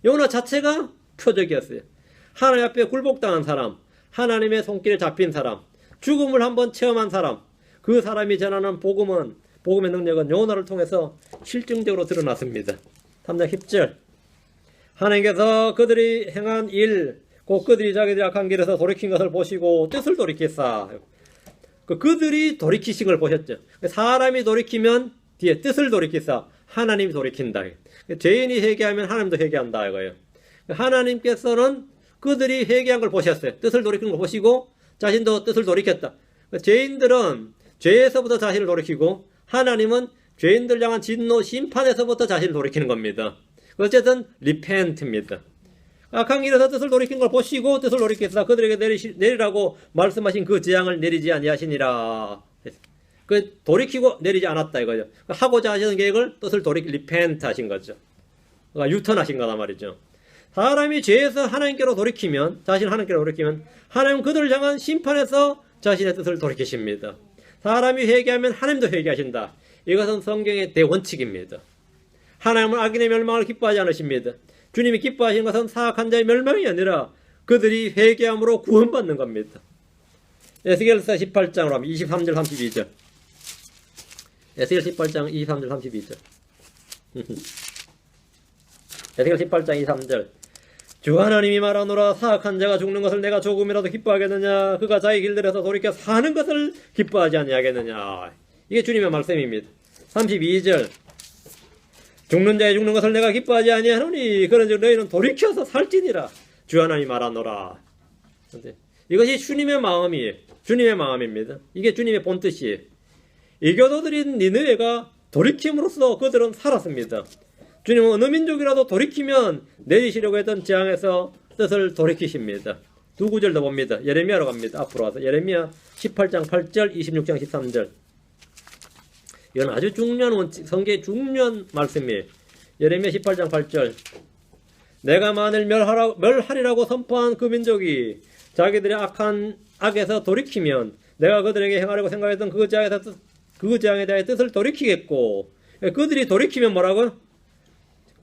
요나 자체가 표적이었어요. 하나님 앞에 굴복당한 사람, 하나님의 손길에 잡힌 사람, 죽음을 한번 체험한 사람, 그 사람이 전하는 복음의 능력은 요나를 통해서 실증적으로 드러났습니다. 3장 10절 하나님께서 그들이 행한 일, 곧 그들이 자기들이 악한 길에서 돌이킨 것을 보시고 뜻을 돌이켰사. 그들이 돌이키신 걸 보셨죠. 사람이 돌이키면 뒤에 뜻을 돌이키사 하나님이 돌이킨다. 죄인이 회개하면 하나님도 회개한다 이거예요. 하나님께서는 그들이 회개한 걸 보셨어요. 뜻을 돌이키는 걸 보시고 자신도 뜻을 돌이켰다. 죄인들은 죄에서부터 자신을 돌이키고 하나님은 죄인들 향한 진노 심판에서부터 자신을 돌이키는 겁니다. 어쨌든 리펜트입니다. 악한 길에서 뜻을 돌이킨 걸 보시고 뜻을 돌이켰다. 그들에게 내리라고 말씀하신 그 재앙을 내리지 아니하시니라. 돌이키고 내리지 않았다 이거죠. 하고자 하시는 계획을 뜻을 리펜트 하신 거죠. 유턴하신 거다 말이죠. 사람이 죄에서 하나님께로 돌이키면, 자신 하나님께로 돌이키면 하나님 그들을 향한 심판에서 자신의 뜻을 돌이키십니다. 사람이 회개하면 하나님도 회개하신다. 이것은 성경의 대원칙입니다. 하나님은 악인의 멸망을 기뻐하지 않으십니다. 주님이 기뻐하시는 것은 사악한 자의 멸망이 아니라 그들이 회개함으로 구원받는 겁니다. 에스겔서 18장으로 하면 23절 32절 에스겔 18장 23절 32절 에스겔 18장 23절 주 하나님이 말하노라 사악한 자가 죽는 것을 내가 조금이라도 기뻐하겠느냐 그가 자기 길들에서 돌이켜 사는 것을 기뻐하지 아니하겠느냐. 이게 주님의 말씀입니다. 32절 죽는 자의 죽는 것을 내가 기뻐하지 아니하노니 그런즉 너희는 돌이켜서 살지니라 주 하나님이 말하노라. 이것이 주님의 마음이에요. 주님의 마음입니다. 이게 주님의 본뜻이에요. 이교도들인 니느웨가 돌이킴으로써 그들은 살았습니다. 주님은 어느 민족이라도 돌이키면 내리시려고 했던 재앙에서 뜻을 돌이키십니다. 두 구절 더 봅니다. 예레미야로 갑니다. 앞으로 와서 예레미야 18장 8절 26장 13절 이건 아주 중요한 성경의 중요한 말씀이에요. 예레미야 18장 8절 내가 만일 멸하리라고 선포한 그 민족이 자기들의 악에서 돌이키면 내가 그들에게 행하려고 생각했던 그 재앙에 대해 뜻을 돌이키겠고 그들이 돌이키면 뭐라고요?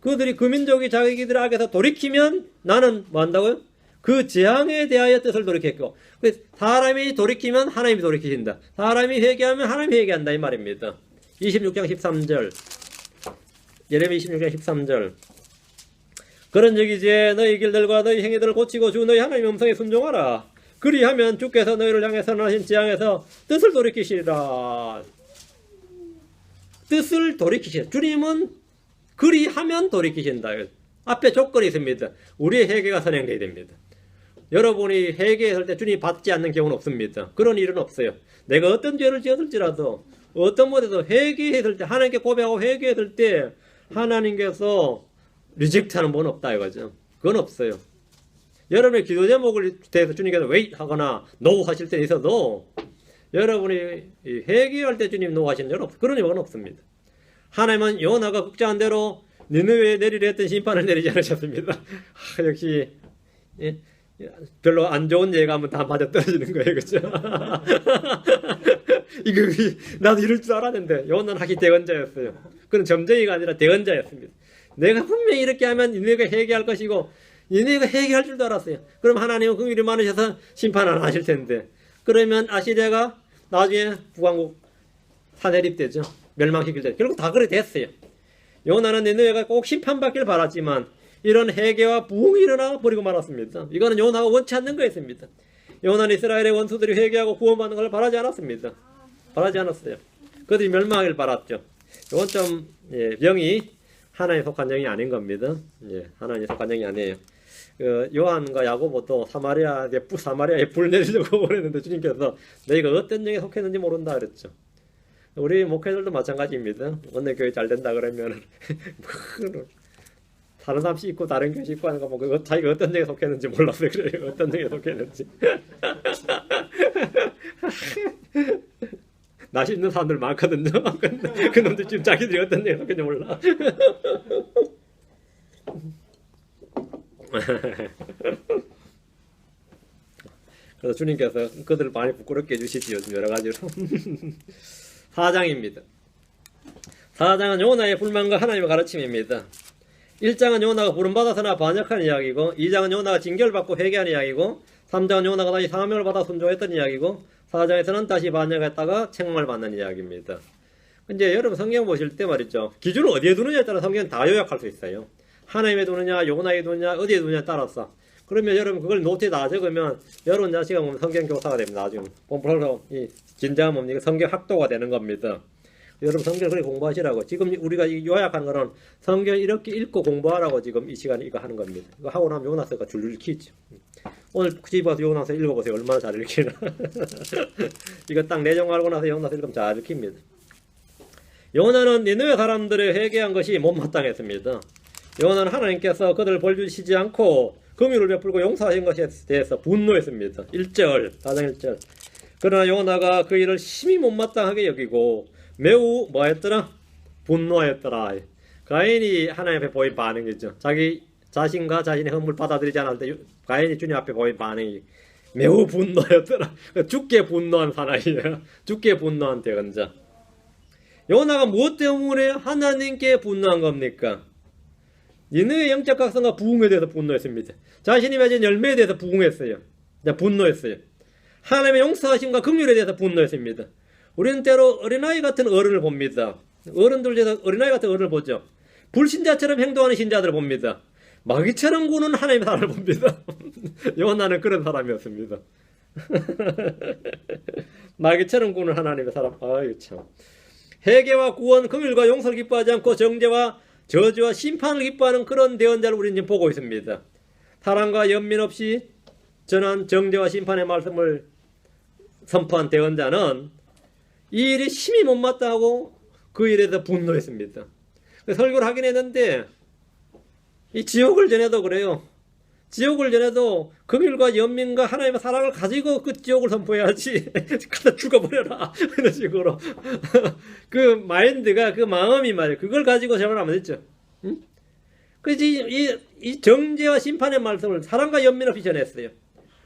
그들이 그 민족이 자기들의 악에서 돌이키면 나는 뭐 한다고요? 그 재앙에 대하여 뜻을 돌이켰고 사람이 돌이키면 하나님이 돌이키신다. 사람이 회개하면 하나님이 회개한다 이 말입니다. 26장 13절 예레미야 26장 13절 그런즉 이제 너희 길들과 너희 행위들을 고치고 주 너희 하나님의 음성에 순종하라. 그리하면 주께서 너희를 향해 선언하신 재앙에서 뜻을 돌이키시리라. 뜻을 돌이키시라. 주님은 그리하면 돌이키신다. 앞에 조건이 있습니다. 우리의 회개가 선행되어야 됩니다. 여러분이 회개했을 때 주님이 받지 않는 경우는 없습니다. 그런 일은 없어요. 내가 어떤 죄를 지었을지라도 어떤 모드도 회개했을 때 하나님께 고백하고 회개했을 때 하나님께서 리젝트하는 분은 없다 이거죠. 그건 없어요. 여러분의 기도 제목을 대해서 주님께서 웨이트 하거나 노 하실 때 있어도 여러분이 회개할 때 주님 노 하시는 일 없어요. 그런 일은 없습니다. 하나님은 요나가 걱정한 대로 니느웨에 내리려 했던 심판을 내리지 않으셨습니다. 역시 별로 안 좋은 예감은 다 맞아 떨어지는 거예요, 그죠? 이거 나도 이럴 줄 알았는데 요나는 하기 대언자였어요. 그는 점쟁이가 아니라 대언자였습니다. 내가 분명히 이렇게 하면 니네가 회개할 것이고 니네가 회개할 줄도 알았어요. 그럼 하나님은 긍휼이 많으셔서 심판 안 하실 텐데 그러면 아시리아가 나중에 북왕국 사내립되죠. 멸망시킬 때 결국 다 그래 됐어요. 요나는 니네가 꼭 심판받길 바랐지만 이런 회개와 부흥이 일어나 버리고 말았습니다. 이거는 요나가 원치 않는 거였습니다. 요나는 이스라엘의 원수들이 회개하고 구원받는 걸 바라지 않았습니다. 바라지 않았어요. 그들이 멸망하길 바랐죠. 이건 좀 영이 하나님에 속한 영이 아닌 겁니다. 하나님에 속한 영이 아니에요. 요한과 야고보도 사마리아에 불 내리려고 그랬는데 주님께서 너희가 어떤 영에 속했는지 모른다 그랬죠. 우리 목회자들도 마찬가지입니다. 어느 교회 잘 된다 그러면 다른 사람 씻고 다른 교회 씻고 하는 거 보고 자기가 어떤 영에 속했는지 몰라서 그래요. 어떤 영에 속했는지. 낯이 있는 사람들 많거든요. 근데 그놈들 지금 자기들이 어떤 영에 속했는지 몰라. 그래서 주님께서 그들을 많이 부끄럽게 해주시지요. 여러 가지로. 4장입니다. 4장은 요나의 불만과 하나님의 가르침입니다. 1장은 요나가 부름받아서나 반역한 이야기고 2장은 요나가 징계를 받고 회개한 이야기고 3장은 요나가 다시 사명을 받아 순종했던 이야기고 4장에서는 다시 반역했다가 책망을 받는 이야기입니다. 이제 여러분 성경 보실 때 말이죠. 기준을 어디에 두느냐에 따라 성경은 다 요약할 수 있어요. 하나님에 두느냐 요나에 두느냐 어디에 두느냐에 따라서. 그러면 여러분 그걸 노트에 다 적으면 여러분 자식은 보면 성경 교사가 됩니다. 나중에 본프로로 이 진정한 뭡니까 성경 학도가 되는 겁니다. 여러분 성경을 그렇게 공부하시라고. 지금 우리가 요약한 거는 성경 이렇게 읽고 공부하라고 지금 이 시간에 이거 하는 겁니다. 이거 하고 나면 요나서가 줄줄 읽히죠. 오늘 집에 와서 요나서 읽어보세요. 얼마나 잘 읽히나. 이거 딱 내용 알고 나서 요나서 읽으면 잘 읽힙니다. 요나는 니느웨 사람들의 회개한 것이 못마땅했습니다. 요나는 하나님께서 그들을 벌주시지 않고 긍휼을 베풀고 용서하신 것에 대해서 분노했습니다. 1절, 4장 1절. 그러나 요나가 그 일을 심히 못마땅하게 여기고 매우 뭐했더라? 분노하였더라. 가인이 하나님 앞에 보인 반응이죠. 자기 자신과 자신의 허물 받아들이지 않을 때 가인이 주님 앞에 보인 반응이 매우 분노하였더라. 죽게 분노한 사나이예요. 죽게 분노한 대언자. 요나가 무엇 때문에 하나님께 분노한 겁니까? 니느의 영적 각성과 부흥에 대해서 분노했습니다. 자신이 맺은 열매에 대해서 부흥했어요. 분노했어요. 하나님의 용서하심과 긍휼에 대해서 분노했습니다. 우리는 때로 어린아이 같은 어른을 봅니다. 어른들 중에서 어린아이 같은 어른을 보죠. 불신자처럼 행동하는 신자들을 봅니다. 마귀처럼 구는 하나님의 사람을 봅니다. 요나는 그런 사람이었습니다. 마귀처럼 구는 하나님의 사람. 아유 참. 회개와 구원, 긍휼과 용서를 기뻐하지 않고 정죄와 저주와 심판을 기뻐하는 그런 대언자를 우리는 지금 보고 있습니다. 사랑과 연민 없이 전한 정죄와 심판의 말씀을 선포한 대언자는 이 일이 심히 못마땅하고 그 일에 대해서 분노했습니다. 설교를 하긴 했는데 이 지옥을 전해도 그래요. 지옥을 전해도 긍휼과 연민과 하나님의 사랑을 가지고 그 지옥을 선포해야지 갖다 죽어버려라 이런 식으로 그 마인드가 그 마음이 말이에요. 그걸 가지고 생활하면 됐죠. 응? 그래서 이 정죄와 심판의 말씀을 사랑과 연민 없이 전했어요.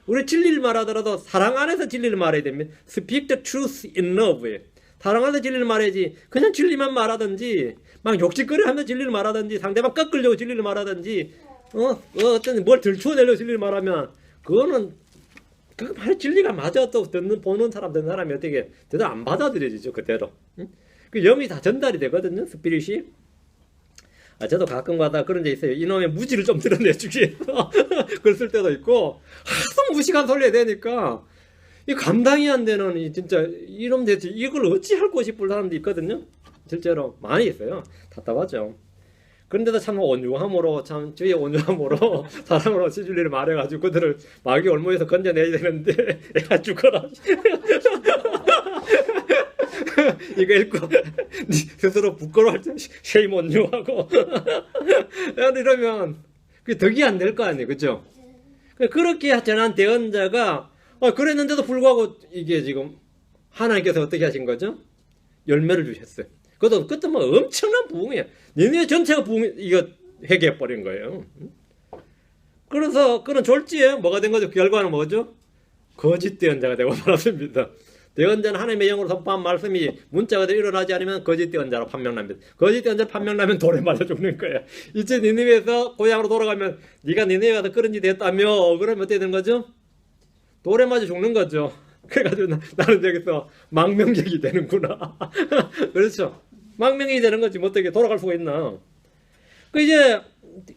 우리 진리를 말하더라도 사랑 안에서 진리를 말해야 됩니다. Speak the truth in love. 사랑 안에서 진리를 말해야지 그냥 진리만 말하든지 막 욕짓거리 하면서 진리를 말하든지 상대방 꺾으려고 진리를 말하든지 어떤 뭘 들추어내려고 진리를 말하면 그거는 그 말 진리가 맞아. 또 보는 사람이 어떻게 제대로 안 받아들여지죠. 그대로. 응? 그 영이 다 전달이 되거든요. 스피릿이. 저도 가끔 가다 그런 데 있어요. 이놈의 무지를 좀 드러내주기 위해서 글 쓸 때도 있고 하도 무식한 소리 해야 되니까 이 감당이 안 되는 진짜 이놈 대체 이걸 어찌하고 싶을 사람도 있거든요. 실제로 많이 있어요. 답답하죠. 그런데도 참 온유함으로 참 주의 온유함으로 사랑으로 진리를 말해가지고 그들을 마귀 올무에서 건져내야 되는데 애가 죽어라. 이거 읽고 스스로 부끄러워할 때 쉐임 온유하고 이러면 그게 덕이 안 될 거 아니에요. 그죠? 그렇게 전한 대언자가 그랬는데도 불구하고 이게 지금 하나님께서 어떻게 하신 거죠? 열매를 주셨어요. 그것도 뭐 엄청난 부흥이에요. 니네 전체가 부흥, 이거 회개해버린 거예요. 그래서 그런 졸지에 뭐가 된 거죠? 결과는 뭐죠? 거짓 대언자가 되고 말았습니다. 대언자는 하나님의 영으로 선포한 말씀이 문자 그대로 일어나지 않으면 거짓 대언자로 판명납니다. 거짓 대언자 판명나면 돌에 맞아 죽는 거야. 이제 니느웨에서 고향으로 돌아가면 네가 니느웨에 가서 그런 일이 됐다며 그러면 어떻게 되는 거죠? 돌에 맞아 죽는 거죠. 그래가지고 나는 여기서 망명객이 되는구나. 그렇죠. 망명이 되는 거지. 뭐 어떻게 돌아갈 수가 있나. 그 이제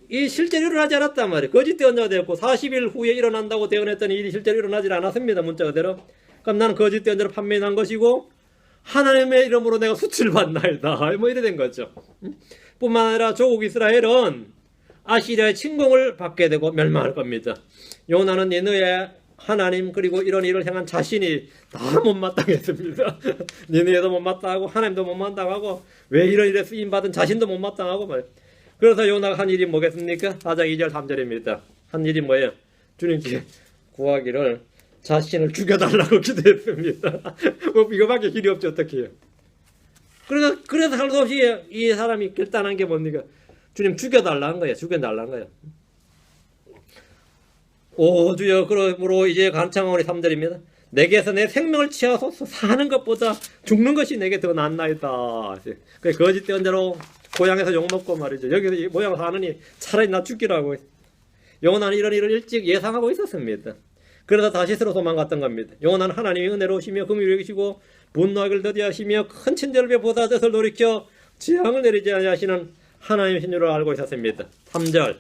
이 실제로 일어나지 않았단 말이에요. 거짓 대언자가 되었고 40일 후에 일어난다고 대언했더니 일이 실제로 일어나지 않았습니다. 문자 그대로. 그럼 나는 거짓 대언자로 판명한 것이고 하나님의 이름으로 내가 수치를 받나이다. 뭐 이래 된 거죠. 뿐만 아니라 조국 이스라엘은 아시리아의 침공을 받게 되고 멸망할 겁니다. 요나는 니느웨 하나님 그리고 이런 일을 향한 자신이 다 못마땅했습니다. 니느웨도 못마땅하고 하나님도 못마땅하고 왜 이런 일에 쓰임받은 자신도 못마땅하고 말이에요. 그래서 요나가 한 일이 뭐겠습니까? 4장 2절 3절입니다. 한 일이 뭐예요? 주님께 구하기를 자신을 죽여달라고 기도했습니다. 뭐 이거밖에 길이 없죠. 어떻게 해요? 그래서 할 수 없이 이 사람이 결단한 게 뭡니까? 주님 죽여달라는 거예요. 죽여달라는 거예요. 오 주여 그러므로 이제 간청하오니 3절입니다. 내게서 내 생명을 취하소서. 사는 것보다 죽는 것이 내게 더 낫나이다. 그 거짓 대언자로 고향에서 욕먹고 말이죠. 여기서 모양 사느니 차라리 나 죽기라고. 요나는 이런 일을 일찍 예상하고 있었습니다. 그래서 다시스로 도망갔던 겁니다. 요나는 하나님이 은혜로우시며 긍휼히 여기시고 분노하기를 더디하시며 큰 친절을 베푸사 뜻을 돌이켜 재앙을 내리지 아니하시는 하나님의 신유를 알고 있었습니다. 3절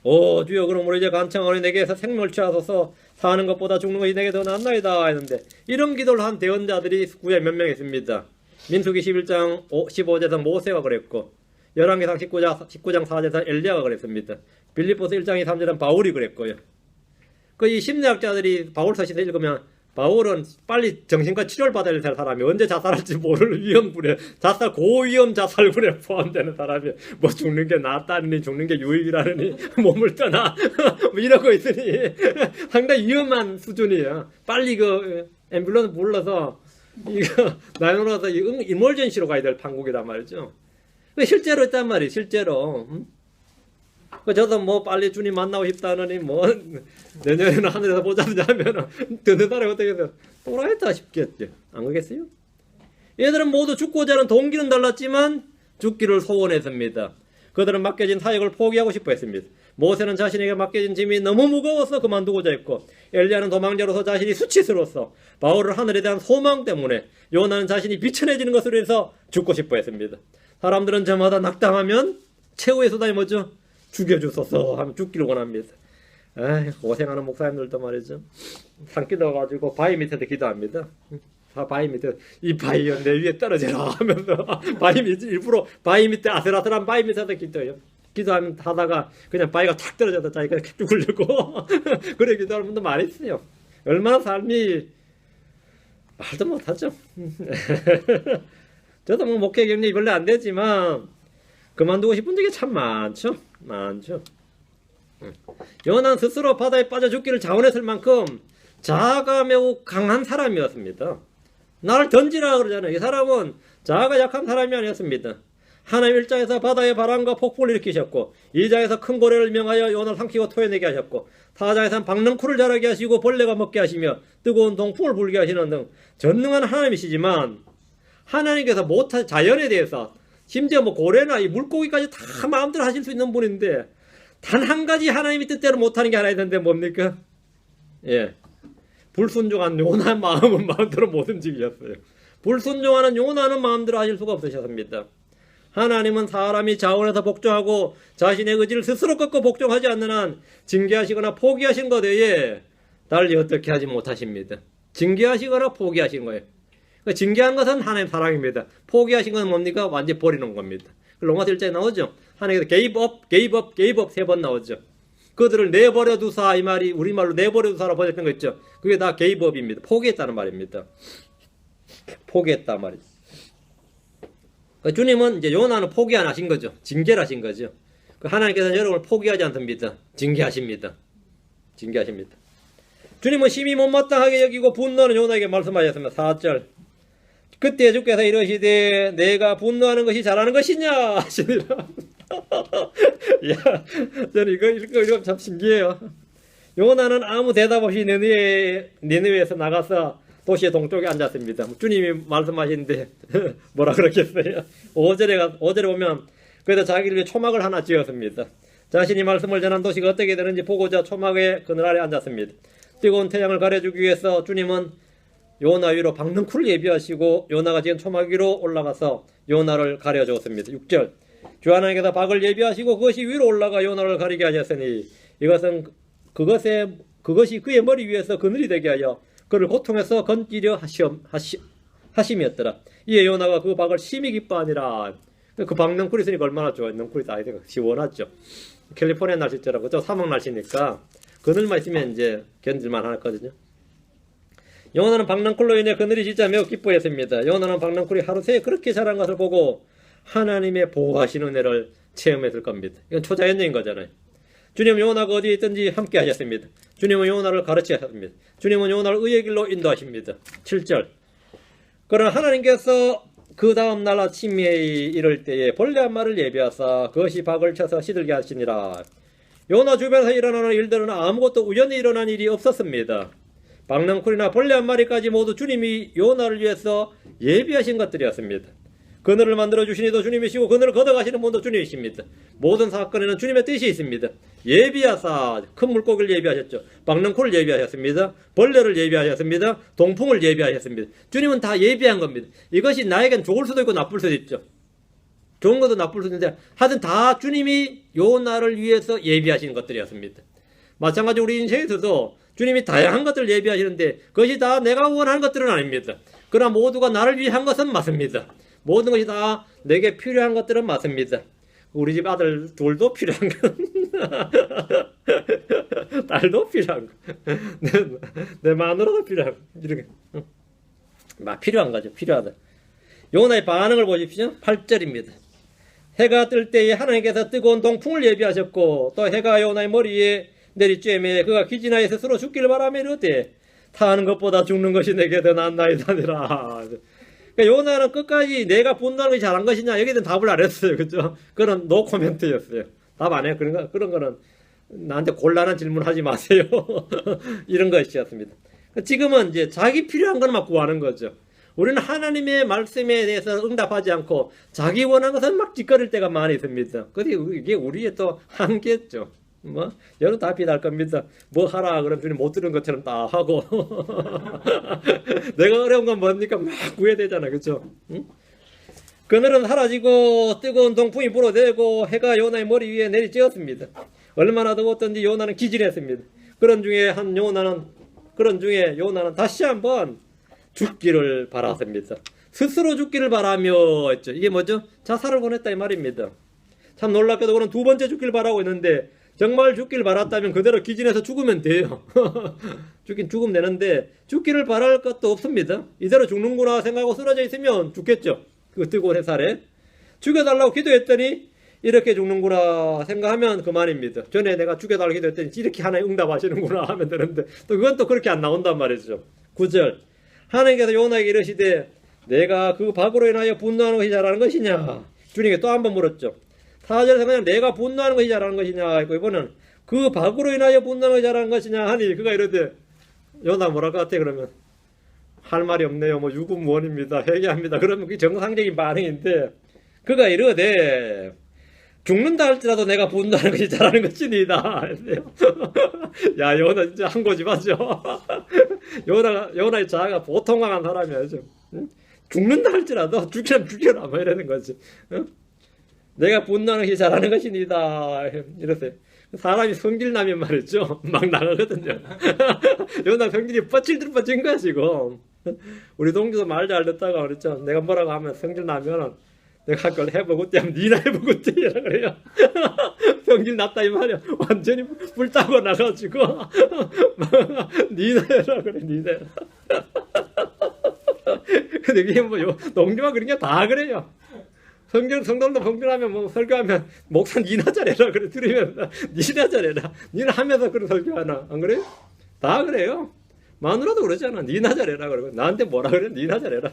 오 주여 그러므로 이제 간청하오니 내게서 생명을 취하소서. 사는 것보다 죽는 것이 내게 더 낫나이다 했는데 이런 기도를 한 대언자들이 구에 몇 명 있습니다. 민수기 11장 15절에서 모세가 그랬고 열왕기상 19장 4절에서 엘리야가 그랬습니다. 빌립보서 1장 2, 3절은 바울이 그랬고요. 그 이 심리학자들이 바울 서신을 읽으면 바울은 빨리 정신과 치료를 받아야 될 사람이 언제 자살할지 모를 위험군에 고위험 자살군에 포함되는 사람이 뭐 죽는 게 낫다니 죽는 게 유익이라느니 몸을 떠나 뭐 이러고 있으니 상당히 위험한 수준이에요. 빨리 그 앰뷸런스 불러서 이거 나눠서 이멀전시로 가야 될 판국이란 말이죠. 실제로 있단 말이에요. 실제로. 저도 뭐 빨리 주님 만나고 싶다느니 뭐 내년에는 하늘에서 보자느냐 하면 듣는 사람이 어떻게 해서 또라이다 싶겠죠. 안 그러겠어요? 얘들은 모두 죽고자 하는 동기는 달랐지만 죽기를 소원했습니다. 그들은 맡겨진 사역을 포기하고 싶어 했습니다. 모세는 자신에게 맡겨진 짐이 너무 무거워서 그만두고자 했고 엘리야는 도망자로서 자신이 수치스러워서 바울은 하늘에 대한 소망 때문에 요나는 자신이 비천해지는 것으로 해서 죽고 싶어 했습니다. 사람들은 저마다 낙담하면 최후의 수단이 뭐죠? 죽여주소서 하면 죽기를 원합니다. 고생하는 목사님들도 말이죠. 산기도 가지고 바위 밑에서 기도합니다. 바위 밑에 이 바위가 내 위에 떨어져라 하면서 바위 밑 일부러 바위 밑에 아슬아슬한 바위 밑에서 기도해요. 기도하면 하다가 그냥 바위가 탁 떨어져서 자기가 죽으려고 그래 기도하는 분도 많이 있어요. 얼마나 삶이 말도 못하죠. 저도 뭐 목회 경력이 별로 안 되지만 그만두고 싶은 적이 참 많죠. 요나는 스스로 바다에 빠져 죽기를 자원했을 만큼 자아가 매우 강한 사람이었습니다. 나를 던지라 그러잖아요. 이 사람은 자아가 약한 사람이 아니었습니다. 하나님 1장에서 바다의 바람과 폭풍을 일으키셨고 2장에서 큰 고래를 명하여 요나를 삼키고 토해내게 하셨고 4장에서는 박넝쿨을 자라게 하시고 벌레가 먹게 하시며 뜨거운 동풍을 불게 하시는 등 전능한 하나님이시지만 하나님께서 못한 자연에 대해서 심지어 뭐 고래나 이 물고기까지 다 마음대로 하실 수 있는 분인데 단 한 가지 하나님이 뜻대로 못하는 게 하나 있는데 뭡니까? 불순종한 요나 마음은 마음대로 못 움직이셨어요. 불순종하는 요나는 마음대로 하실 수가 없으셨습니다. 하나님은 사람이 자원해서 복종하고 자신의 의지를 스스로 꺾고 복종하지 않는 한 징계하시거나 포기하신 것 외에 달리 어떻게 하지 못하십니다. 징계하시거나 포기하신 거예요. 징계한 것은 하나님의 사랑입니다. 포기하신 것은 뭡니까? 완전히 버리는 겁니다. 로마서 1장에 나오죠. 하나님께서 gave up 3번 나오죠. 그들을 내버려 두사 이 말이 우리말로 내버려 두사라고 번역된 거 있죠. 그게 다 gave up입니다. 포기했다는 말입니다. 포기했다 말이죠. 주님은 이제 요나는 포기 안 하신 거죠. 징계를 하신 거죠. 하나님께서는 여러분을 포기하지 않습니다. 징계하십니다. 주님은 심히 못마땅하게 여기고 분노하는 요나에게 말씀하셨습니다. 4절 그때 주께서 이러시되 내가 분노하는 것이 잘하는 것이냐 하시니라. 야, 저는 이거 읽으면 참 신기해요. 요나는 아무 대답 없이 니느웨에서 나가서 도시의 동쪽에 앉았습니다. 주님이 말씀하시는데 뭐라 그러겠어요? 5절에 보면 그래도 자기를 위해 초막을 하나 지었습니다. 자신이 말씀을 전한 도시가 어떻게 되는지 보고자 초막의 그늘 아래 앉았습니다. 뜨거운 태양을 가려주기 위해서 주님은 요나 위로 박능쿨을 예비하시고 요나가 지은 초막 위로 올라가서 요나를 가려주었습니다. 6절 주 하나님께서 박을 예비하시고 그것이 위로 올라가 요나를 가리게 하셨으니 그것이 그의 머리 위에서 그늘이 되게 하여 그를 고통에서 건지려 하심이었더라. 이에 요나가 그 박을 심히 기뻐하니라. 그 박 능쿨이 있으니까 얼마나 좋아요. 능쿨이 다 시원하죠. 캘리포니아 날씨처럼 그죠? 사막 날씨니까 그늘만 있으면 이제 견딜만 하거든요. 요나는 박능쿨로 인해 그늘이 진짜 매우 기뻐했습니다. 요나는 박능쿨이 하루 새에 그렇게 자란 것을 보고 하나님의 보호하시는 은혜를 체험했을 겁니다. 이건 초자연적인 거잖아요. 주님은 요나가 어디에 있든지 함께 하셨습니다. 주님은 요나를 가르치셨습니다. 주님은 요나를 의의 길로 인도하십니다. 7절 그러나 하나님께서 그 다음 날 아침에 이를 때에 벌레 한 마리를 예비하사 그것이 박을 쳐서 시들게 하시니라. 요나 주변에서 일어나는 일들은 아무것도 우연히 일어난 일이 없었습니다. 박능쿨이나 벌레 한 마리까지 모두 주님이 요나를 위해서 예비하신 것들이었습니다. 그늘을 만들어주신 이도 주님이시고 그늘을 걷어가시는 분도 주님이십니다. 모든 사건에는 주님의 뜻이 있습니다. 예비하사 큰 물고기를 예비하셨죠. 박능쿨을 예비하셨습니다. 벌레를 예비하셨습니다. 동풍을 예비하셨습니다. 주님은 다 예비한 겁니다. 이것이 나에겐 좋을 수도 있고 나쁠 수도 있죠. 좋은 것도 나쁠 수도 있는데 하여튼 다 주님이 요나를 위해서 예비하신 것들이었습니다. 마찬가지로 우리 인생에서도 주님이 다양한 것들을 예비하시는데 그것이 다 내가 원하는 것들은 아닙니다. 그러나 모두가 나를 위한 것은 맞습니다. 모든 것이 다 내게 필요한 것들은 맞습니다. 우리 집 아들 둘도 필요한 거 딸도 필요한 거 내 마누라도 필요한 거 이렇게 필요한 거죠. 필요하다. 요나의 반응을 보십시오. 8절입니다. 해가 뜰 때에 하나님께서 뜨거운 동풍을 예비하셨고 또 해가 요나의 머리에 내리쬐매 그가 기진하여 스스로 죽기를 바라며 이르되 타는 것보다 죽는 것이 내게 더 낫나이다니라. 그러니까 요나는 끝까지 내가 분노하는 것이 잘한 것이냐 여기는 답을 안 했어요. 그죠? 그런 노 코멘트였어요. 답 안 해요. 그런 거는 나한테 곤란한 질문 하지 마세요. 이런 것이었습니다. 지금은 이제 자기 필요한 것만 구하는 거죠. 우리는 하나님의 말씀에 대해서 응답하지 않고 자기 원하는 것을 막 짓거릴 때가 많이 있습니다. 이게 우리의 또 한계죠. 여러분 다 비날 겁니다. 뭐 하라 그러면 주님 못 들은 것처럼 다 하고 내가 어려운 건 뭡니까 막 구해야 되잖아. 그렇죠? 응? 그늘은 사라지고 뜨거운 동풍이 불어대고 해가 요나의 머리 위에 내리쬐었습니다. 얼마나 더웠던지 요나는 기진했습니다. 그런 중에 요나는 다시 한번 죽기를 바랐습니다. 스스로 죽기를 바라며 했죠. 이게 뭐죠? 자살을 권했다 이 말입니다. 참 놀랍게도 그는 두 번째 죽기를 바라고 있는데 정말 죽기를 바랐다면 그대로 기진해서 죽으면 돼요. 죽으면 되는데 죽기를 바랄 것도 없습니다. 이대로 죽는구나 생각하고 쓰러져 있으면 죽겠죠. 그 뜨거운 햇살에 죽여달라고 기도했더니 이렇게 죽는구나 생각하면 그만입니다. 전에 내가 죽여달라고 기도했더니 이렇게 하나님 응답하시는구나 하면 되는데 또 그건 또 그렇게 안 나온단 말이죠. 9절 하나님께서 요나에게 이르시되 내가 그 박으로 인하여 분노하는 것이 잘하는 것이냐. 주님께 또 한 번 물었죠. 4절에서 그냥 내가 분노하는 것이 잘하는 것이냐 했고 이번은 그 박으로 인하여 분노하는 것이 잘하는 것이냐 하니 그가 이러되 요나 뭐랄 것 같아. 그러면 할 말이 없네요. 유금 원입니다. 회개합니다. 그러면 그게 정상적인 반응인데 그가 이러되 죽는다 할지라도 내가 분노하는 것이 잘하는 것이니다. 야 요나 진짜 한 고집 하죠. 요나의 자아가 보통 강한 사람이 아니죠. 응? 죽는다 할지라도 죽이면 죽여라 뭐 이러는 거지. 응? 내가 분노하는 것이 잘하는 것이니다. 이러세요. 사람이 성질나면 말이죠. 막 나가거든요. 요나 성질이 뻗친 거야 지금. 우리 동기도 말 잘 듣다가 그랬죠. 내가 뭐라고 하면 성질나면 내가 그걸 해보고 때 하면 니나 해보고 때 이라 그래요. 성질났다 이 말이야. 완전히 불타고 나가지고 니나 해라 그래. 니나 해라. 근데 이게 동기만 그런 게 다 그래요. 성도도 성질하면 설교하면 목사 니나 잘해라 그래. 들으면 니나 잘해라. 니나 하면서 그런 설교하나 안 그래요? 다 그래요. 마누라도 그러잖아. 니나 잘해라 그러고 나한테 뭐라 그래? 니나 잘해라.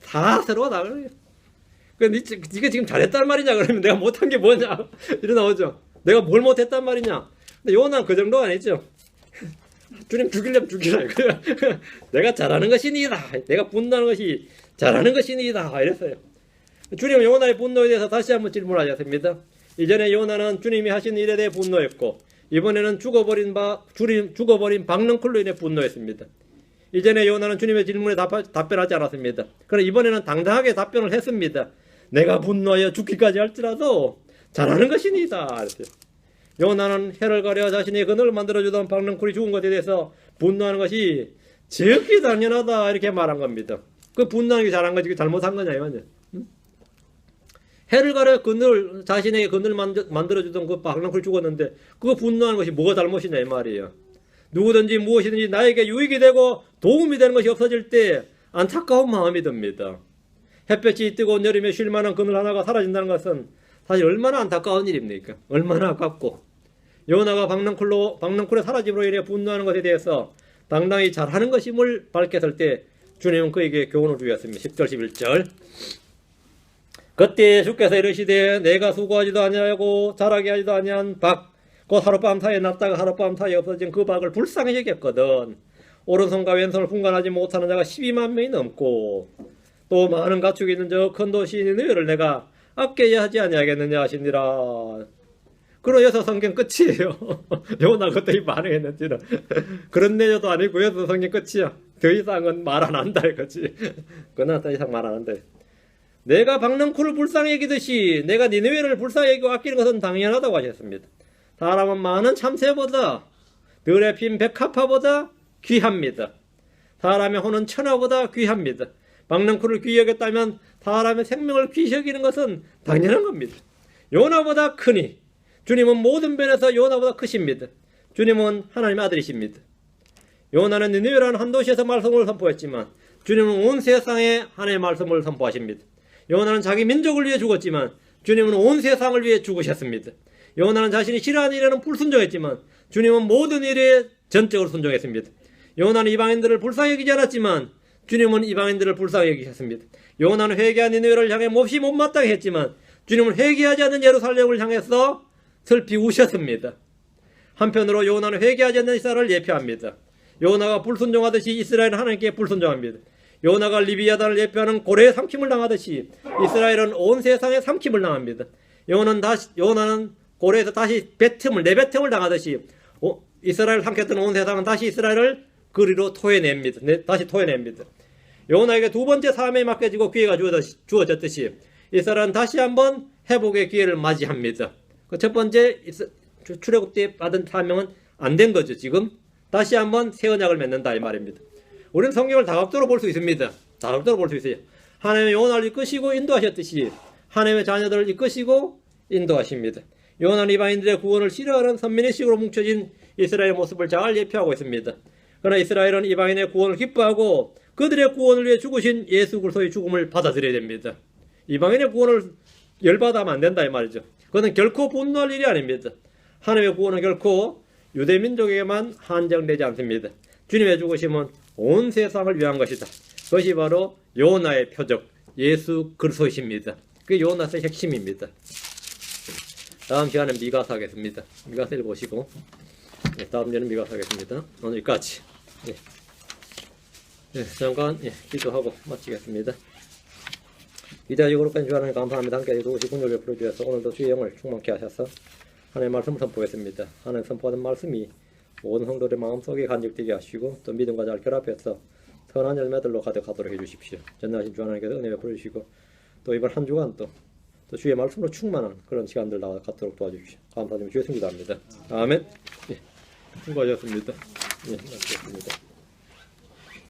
다 서로 다 그래요. 네가 지금 잘했단 말이냐? 그러면 내가 못한 게 뭐냐? 이러 나오죠. 내가 뭘 못했단 말이냐? 근데 요나는 그 정도 아니죠. 주님 죽이려면 죽이라. 내가 잘하는 것이 니이다. 내가 분노하는 것이 잘하는 것이 니이다. 이랬어요. 주님은 요나의 분노에 대해서 다시 한번 질문하셨습니다. 이전에 요나는 주님이 하신 일에 대해 분노했고, 이번에는 죽어버린 박능쿨로 인해 분노했습니다. 이전에 요나는 주님의 질문에 답변하지 않았습니다. 그러나 이번에는 당당하게 답변을 했습니다. 내가 분노하여 죽기까지 할지라도 잘하는 것이 니이다. 요나는 해를 가려 자신의 그늘을 만들어주던 박능쿨이 죽은 것에 대해서 분노하는 것이 지극히 당연하다 이렇게 말한 겁니다. 그 분노하는 게 잘한 거지 잘못한 거냐 이거죠. 해를 가려 자신의 그늘 만들어주던 그 박능쿨이 죽었는데 그거 분노하는 것이 뭐가 잘못이냐 이 말이에요. 누구든지 무엇이든지 나에게 유익이 되고 도움이 되는 것이 없어질 때 안타까운 마음이 듭니다. 햇볕이 뜨거운 여름에 쉴 만한 그늘 하나가 사라진다는 것은 사실 얼마나 안타까운 일입니까? 얼마나 아깝고. 요나가 박능쿨의 사라짐으로 인해 분노하는 것에 대해서 당당히 잘하는 것임을 밝혔을 때 주님은 그에게 교훈을 주셨습니다. 10절 11절 그때 주께서 이르시되 내가 수고하지도 아니하고 자라게 하지도 아니한 박 곧 하룻밤 사이에 났다가 하룻밤 사이에 없어진 그 박을 불쌍히 여겼거든. 오른손과 왼손을 분간하지 못하는 자가 12만 명이 넘고 또 많은 가축이 있는 저 큰 도시 니느웨를 내가 아껴야 하지 아니하겠느냐 하시니라. 그럼 여기서 성경 끝이에요. 요나 그때 반응했는지는 그런 내용도 아니고 여기서 성경 끝이야. 더 이상은 말 안 한다 이거지. 그러나 더 이상 말 안 한다. 내가 박능쿨을 불쌍히 여기듯이 내가 니느웨를 불쌍히 여기고 아끼는 것은 당연하다고 하셨습니다. 사람은 많은 참새보다 들에 핀 백합화보다 귀합니다. 사람의 혼은 천하보다 귀합니다. 박능쿨을 귀히 여겼다면 사람의 생명을 귀히 여기는 것은 당연한 겁니다. 요나보다 크니 주님은 모든 면에서 요나보다 크십니다. 주님은 하나님의 아들이십니다. 요나는 니느웨라는 한 도시에서 말씀을 선포했지만 주님은 온 세상에 하나님의 말씀을 선포하십니다. 요나는 자기 민족을 위해 죽었지만 주님은 온 세상을 위해 죽으셨습니다. 요나는 자신이 싫어하는 일에는 불순종했지만 주님은 모든 일에 전적으로 순종했습니다. 요나는 이방인들을 불쌍히 여기지 않았지만 주님은 이방인들을 불쌍히 여기셨습니다. 요나는 회개한 니느웨를 향해 몹시 못마땅해 했지만 주님은 회개하지 않는 예루살렘을 향해서 슬피 우셨습니다. 한편으로 요나는 회개하지 않는 이스라엘을 예표합니다. 요나가 불순종하듯이 이스라엘은 하나님께 불순종합니다. 요나가 리비아단을 예표하는 고래의 삼킴을 당하듯이 이스라엘은 온 세상에 삼킴을 당합니다. 요나는 고래에서 다시 내뱉음을 당하듯이 이스라엘을 삼켰던 온 세상은 다시 이스라엘을 그리로 토해냅니다. 다시 토해냅니다. 요나에게 두 번째 사명이 맡겨지고 기회가 주어졌듯이 이스라엘은 다시 한번 회복의 기회를 맞이합니다. 그 첫 번째 출애굽 때 받은 사명은 안 된 거죠. 지금 다시 한번 새 언약을 맺는다 이 말입니다. 우리는 성경을 다각도로 볼 수 있습니다. 다각도로 볼 수 있어요. 하나님의 요나를 이끄시고 인도하셨듯이 하나님의 자녀들을 이끄시고 인도하십니다. 요나는 이방인들의 구원을 싫어하는 선민의식으로 뭉쳐진 이스라엘의 모습을 잘 예표하고 있습니다. 그러나 이스라엘은 이방인의 구원을 기뻐하고 그들의 구원을 위해 죽으신 예수 그리스도의 죽음을 받아들여야 됩니다. 이방인의 구원을 열받아하면 안 된다 이 말이죠. 그것은 결코 분노할 일이 아닙니다. 하나님의 구원은 결코 유대민족에게만 한정되지 않습니다. 주님의 죽으심은 온 세상을 위한 것이다. 그것이 바로 요나의 표적 예수 그리스도이십니다. 그게 요나서의 핵심입니다. 다음 시간은 미가서 하겠습니다. 미가서 읽어보시고 다음 주에는 미가서 하겠습니다. 오늘 여기까지. 잠깐 기도하고 마치겠습니다. 이제까지 거룩한 주 하나님 감사합니다. 함께 해주시 군요를 풀어주셔서 오늘도 주의 영을 충만케 하셔서 하나님의 말씀을 선포했습니다. 하나님 선포하는 말씀이 모든 성도들의 마음속에 간직되게 하시고 또 믿음과 잘 결합해서 선한 열매들로 가득하도록 해주십시오. 전능하신 주 하나님께서 은혜를 풀어주시고 또 이번 한 주간 또 주의 말씀으로 충만한 그런 시간들 갖도록 도와주십시오. 감사드리며 주의 승리합니다. 아멘. 수고하셨습니다. 마치겠습니다.